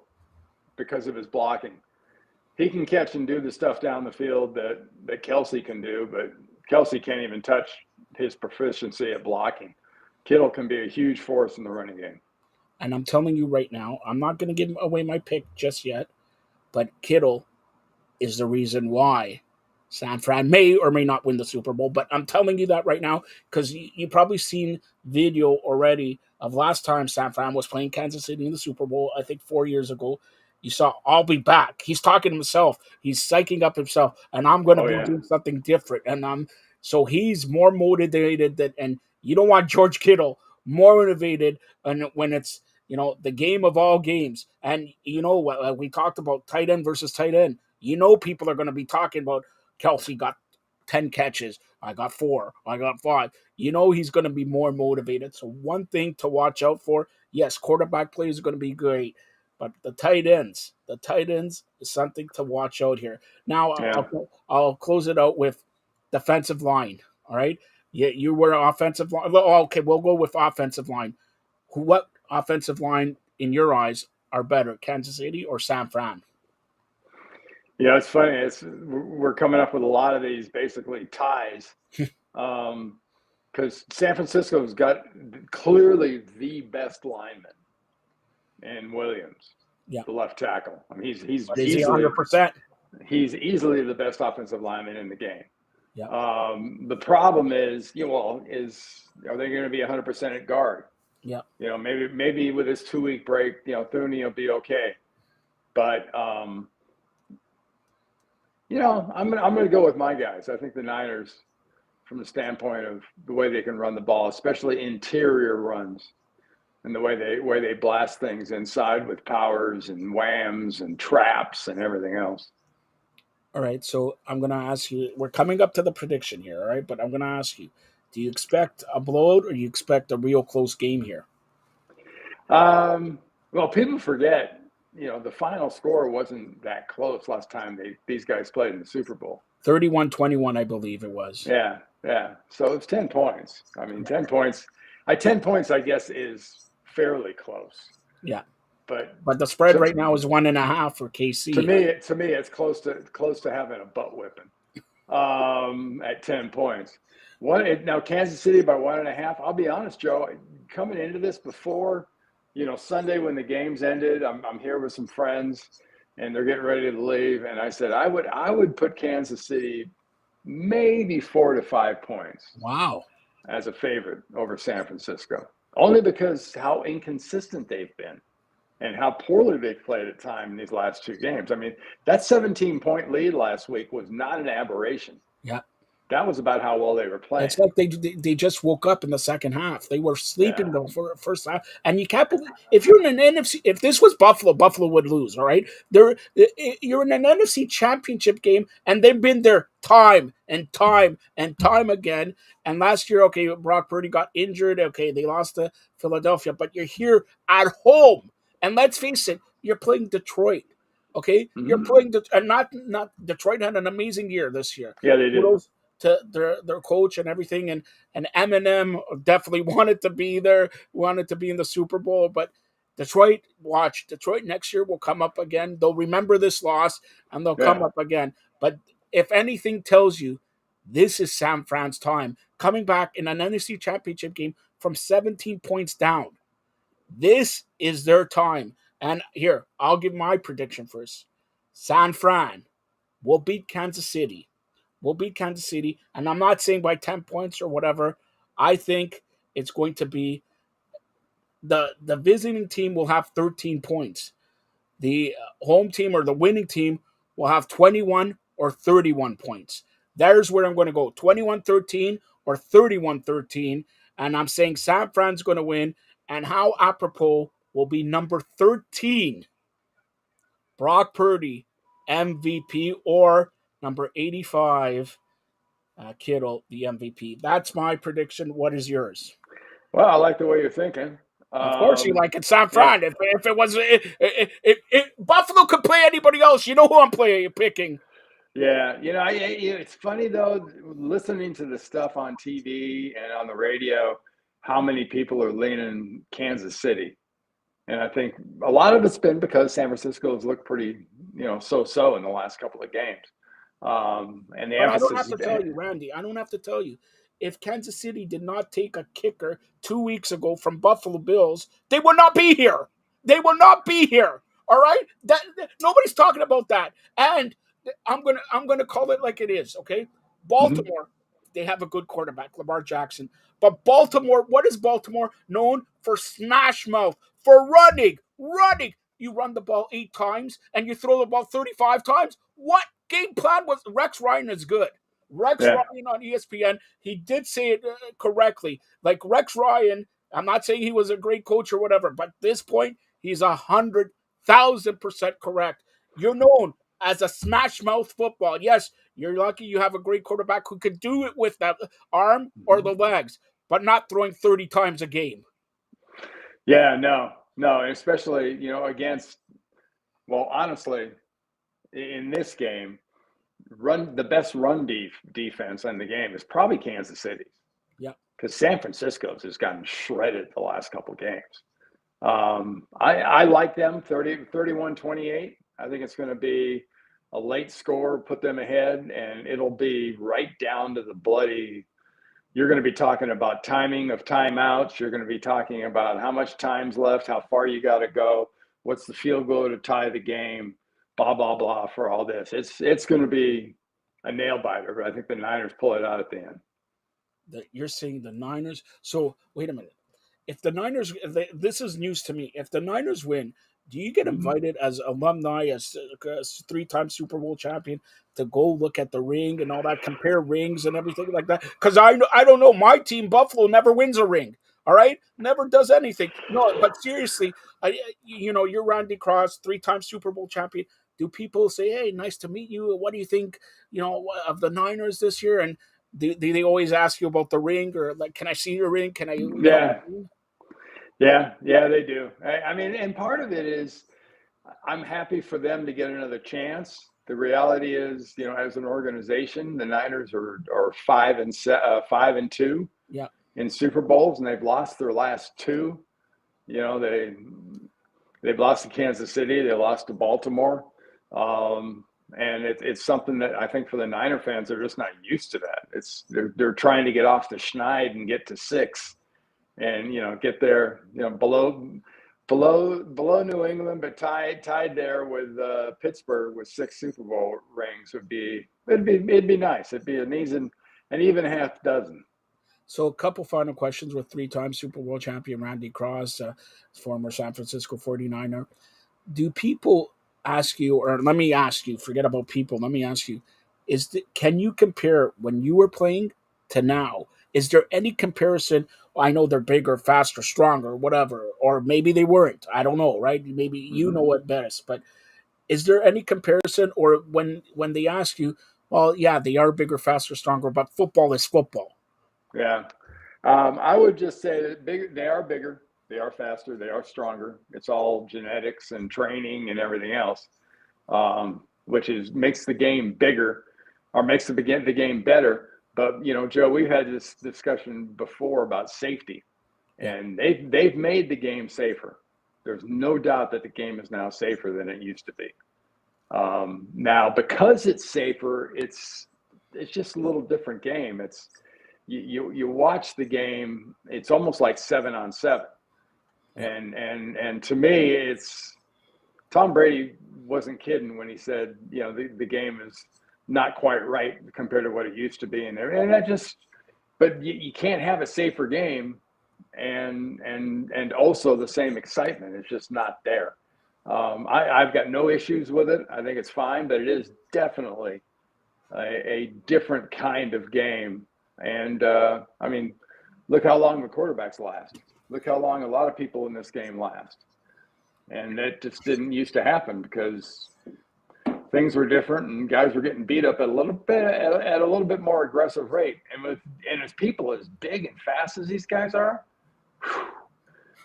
because of his blocking. He can catch and do the stuff down the field that Kelce can do, but Kelce can't even touch his proficiency at blocking. Kittle can be a huge force in the running game. And I'm telling you right now, I'm not going to give away my pick just yet, but Kittle is the reason why San Fran may or may not win the Super Bowl. But I'm telling you that right now because you probably seen video already of last time San Fran was playing Kansas City in the Super Bowl, I think 4 years ago. You saw, I'll be back. He's talking to himself. He's psyching up himself, and I'm going to do something different. And so he's more motivated and you don't want George Kittle more motivated when it's, the game of all games. And, we talked about tight end versus tight end. People are going to be talking about Kelce got 10 catches. I got 4. I got 5. He's going to be more motivated. So one thing to watch out for, yes, quarterback plays are going to be great. But the tight ends is something to watch out here. Now, I'll close it out with defensive line, all right? You were offensive line. Okay, we'll go with offensive line. What offensive line, in your eyes, are better, Kansas City or San Fran? Yeah, it's funny. We're coming up with a lot of these basically ties, because San Francisco's got clearly the best lineman in Williams, Yeah. the left tackle. I mean, he's But is he easily 100%? He's easily the best offensive lineman in the game. Yeah. The problem is, are they going to be 100% at guard? Yeah. Maybe with this 2-week break, Thuney will be okay. But I'm going to go with my guys. I think the Niners, from the standpoint of the way they can run the ball, especially interior runs, and the way they blast things inside with powers and whams and traps and everything else. All right, so I'm going to ask you, we're coming up to the prediction here, all right? But I'm going to ask you, do you expect a blowout or do you expect a real close game here? Well, people forget, the final score wasn't that close last time these guys played in the Super Bowl. 31-21, I believe it was. Yeah. So it's 10 points. I mean, 10 points. 10 points, I guess, is fairly close. Yeah. But the spread right now is 1.5 for KC. To me, it's close to having a butt whipping at 10 points. Now Kansas City by 1.5. I'll be honest, Joe. Coming into this before, Sunday when the games ended, I'm here with some friends, and they're getting ready to leave, and I said I would put Kansas City maybe 4 to 5 points. Wow. As a favorite over San Francisco, only because how inconsistent they've been. And how poorly they've played at time in these last 2 games. I mean, that 17-point lead last week was not an aberration. Yeah. That was about how well they were playing. It's like they just woke up in the second half. They were sleeping the first half. And you can't believe, if you're in an NFC, if this was Buffalo would lose, all right? You're in an NFC championship game, and they've been there time and time and time again. And last year, okay, Brock Purdy got injured. Okay, they lost to Philadelphia. But you're here at home. And let's face it, you're playing Detroit. Okay? Mm-hmm. You're playing not Detroit had an amazing year this year. Yeah, they did. Kudos to their coach and everything, and Eminem definitely wanted to be there, wanted to be in the Super Bowl. But Detroit next year will come up again. They'll remember this loss and they'll come up again. But if anything tells you, this is San Fran's time, coming back in an NFC Championship game from 17 points down. This is their time. And here, I'll give my prediction first. San Fran will beat Kansas City. And I'm not saying by 10 points or whatever. I think it's going to be the visiting team will have 13 points. The home team or the winning team will have 21 or 31 points. There's where I'm going to go. 21-13 or 31-13. And I'm saying San Fran's going to win. And how apropos will be number 13, Brock Purdy, MVP, or number 85, Kittle, the MVP. That's my prediction. What is yours? Well, I like the way you're thinking. Of course you like it, San Fran. Yeah. If it was if Buffalo could play anybody else, you know who I'm picking. Yeah, it's funny though, listening to the stuff on TV and on the radio, how many people are leaning Kansas City. And I think a lot of it's been because San Francisco has looked pretty, so-so in the last couple of games. And the emphasis. I don't have to tell you, Randy. I don't have to tell you. If Kansas City did not take a kicker 2 weeks ago from Buffalo Bills, they would not be here. All right? Nobody's talking about that. And I'm gonna call it like it is, okay? Baltimore, they have a good quarterback, Lamar Jackson. But Baltimore, what is Baltimore known for? Smash mouth, for running. You run the ball 8 times and you throw the ball 35 times. What game plan was? Rex Ryan is good. Ryan on ESPN, he did say it correctly. Like Rex Ryan, I'm not saying he was a great coach or whatever, but at this point, he's 100,000% correct. You're known as a smash mouth football. Yes, you're lucky you have a great quarterback who could do it with that arm or the legs, but not throwing 30 times a game. Yeah, no, especially, against, well, honestly, in this game, the best run defense in the game is probably Kansas City's. Yeah. Because San Francisco's has gotten shredded the last couple of games. I like them 31-28. I think it's going to be a late score, put them ahead, and it'll be right down to the bloody. You're going to be talking about timing of timeouts. You're going to be talking about how much time's left, how far you got to go, what's the field goal to tie the game, blah, blah, blah for all this. It's going to be a nail biter, but I think the Niners pull it out at the end. You're saying the Niners. So wait a minute. If the Niners, this is news to me. If the Niners win, do you get invited as alumni, as 3-time Super Bowl champion, to go look at the ring and all that, compare rings and everything like that? Because I don't know. My team, Buffalo, never wins a ring. All right, never does anything. No, but seriously, you're Randy Cross, 3-time Super Bowl champion. Do people say, "Hey, nice to meet you. What do you think, of the Niners this year?" And do they always ask you about the ring, or like, can I see your ring? Can I? Yeah. Yeah, they do. I mean, and part of it is I'm happy for them to get another chance. The reality is, as an organization, the Niners are 5-2 in Super Bowls, and they've lost their last two. They've lost to Kansas City, they lost to Baltimore, and it's something that I think for the Niner fans, they're just not used to that. They're trying to get off the schneid and get to 6. And get there, below New England, but tied there with Pittsburgh with 6 Super Bowl rings it'd be nice. It'd be an even half dozen. So a couple final questions with 3-time Super Bowl champion Randy Cross, former San Francisco 49er. Do people ask you, or let me ask you, forget about people, let me ask you, can you compare when you were playing to now? Is there any comparison? I know they're bigger, faster, stronger, whatever, or maybe they weren't. I don't know, right? Maybe you know it best, but is there any comparison? Or when they ask you, well, yeah, they are bigger, faster, stronger, but football is football. Yeah, I would just say that they are bigger, they are faster, they are stronger. It's all genetics and training and everything else, which makes the game bigger, or makes the game better. But Joe, we've had this discussion before about safety, and they've made the game safer. There's no doubt that the game is now safer than it used to be. Now, because it's safer, it's just a little different game. It's you watch the game, it's almost like 7-on-7, and to me, it's Tom Brady wasn't kidding when he said the game is not quite right compared to what it used to be in there. And but you can't have a safer game and also the same excitement. It's just not there. I've got no issues with it. I think it's fine, but it is definitely a different kind of game. And I mean, look how long the quarterbacks last. Look how long a lot of people in this game last. And that just didn't used to happen because things were different, and guys were getting beat up at a little bit more aggressive rate. And as people as big and fast as these guys are,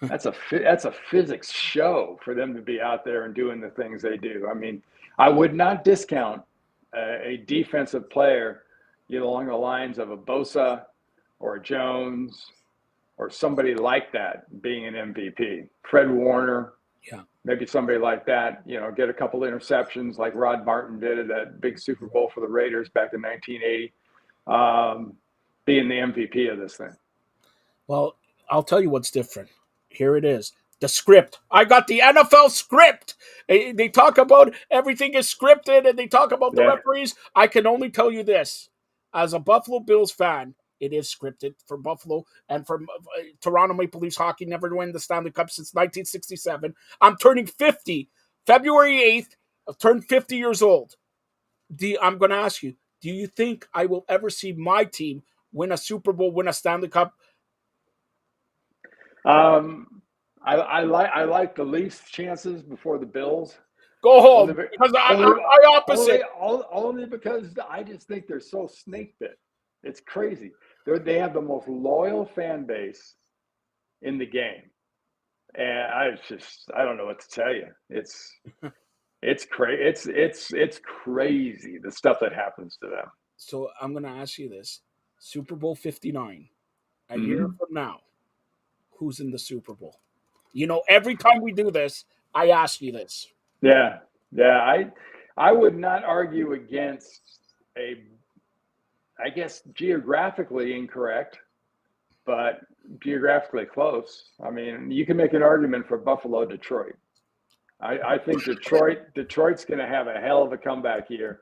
that's a physics show for them to be out there and doing the things they do. I mean, I would not discount a defensive player, along the lines of a Bosa or a Jones or somebody like that being an MVP. Fred Warner. Yeah. Maybe somebody like that, get a couple interceptions like Rod Martin did at that big Super Bowl for the Raiders back in 1980, being the MVP of this thing. Well, I'll tell you what's different. Here it is. The script. I got the NFL script. They talk about everything is scripted, and they talk about the referees. I can only tell you this. As a Buffalo Bills fan, it is scripted for Buffalo, and for Toronto Maple Leafs hockey never win the Stanley Cup since 1967. I'm turning 50. February 8th, I've turned 50 years old. I'm going to ask you, do you think I will ever see my team win a Super Bowl, win a Stanley Cup? I like the Leafs' chances before the Bills. Go home, because I'm opposite. Only because I just think they're so snake bit. It's crazy. They have the most loyal fan base in the game, and I don't know what to tell you. It's crazy. It's crazy the stuff that happens to them. So I'm going to ask you this: Super Bowl 59, a year from now, who's in the Super Bowl? You know, every time we do this, I ask you this. Yeah, yeah. I would not argue against I guess, geographically incorrect, but geographically close. I mean, you can make an argument for Buffalo, Detroit. I think Detroit's going to have a hell of a comeback here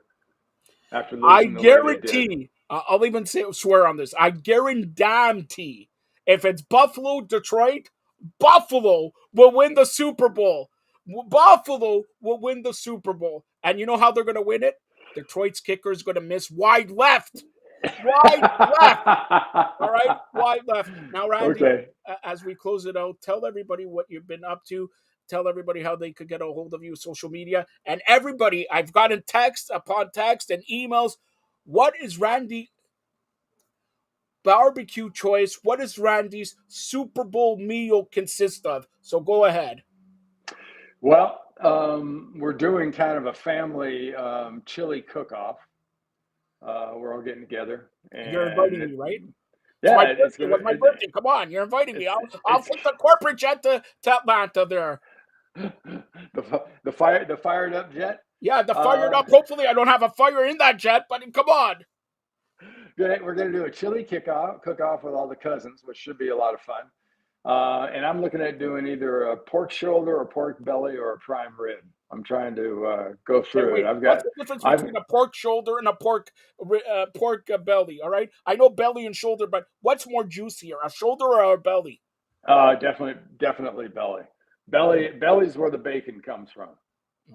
after I losing the way they did. guarantee, I'll even swear on this, I guarantee if it's Buffalo, Detroit, Buffalo will win the Super Bowl. Buffalo will win the Super Bowl. And you know how they're going to win it? Detroit's kicker is going to miss wide left. Wide left. All right, wide left. Now, Randy, Okay. As we close it out, tell everybody what you've been up to. Tell everybody how they could get a hold of you, social media. And everybody, I've gotten text upon text and emails. What is Randy barbecue choice? What does Randy's Super Bowl meal consist of? So go ahead. Well, we're doing kind of a family chili cook-off. We're all getting together. And You're inviting me, right? Yeah, it was my birthday. Come on, you're inviting me. I'll take the corporate jet to Atlanta there. The fired up jet. Yeah, the fired up. Hopefully, I don't have a fire in that jet, but come on. We're going to do a chili cook-off with all the cousins, which should be a lot of fun. And I'm looking at doing either a pork shoulder, a pork belly, or a prime rib. I'm trying to go through it. What's the difference between a pork shoulder and a pork belly? All right, I know belly and shoulder, but what's more juicier, a shoulder or a belly? Definitely belly. Belly's where the bacon comes from.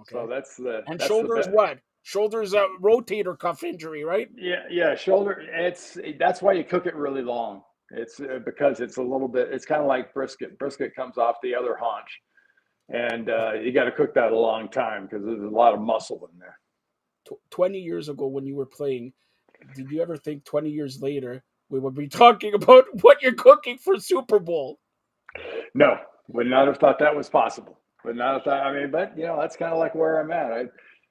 Okay. So that's shoulder is what? Shoulder is a rotator cuff injury, right? Yeah. Shoulder. That's why you cook it really long. It's because it's a little bit. It's kind of like brisket. Brisket comes off the other haunch, and you got to cook that a long time because there's a lot of muscle in there. 20 years ago, when you were playing, did you ever think 20 years later we would be talking about what you're cooking for Super Bowl? No, would not have thought that was possible. Would not have thought. I mean, but that's kind of like where I'm at.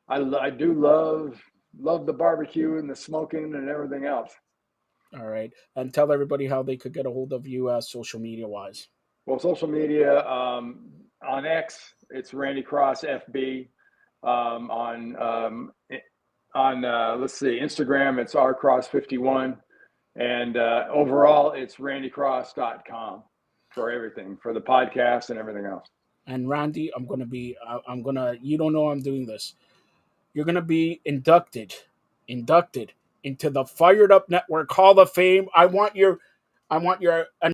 I do love the barbecue and the smoking and everything else. All right. And tell everybody how they could get a hold of you social media wise. Well, social media, on X, it's Randy Cross FB. On let's see, Instagram, it's rcross51. And overall, it's randycross.com for everything, for the podcast and everything else. And Randy, you don't know I'm doing this. You're going to be inducted into the Fired Up Network Hall of Fame. I want your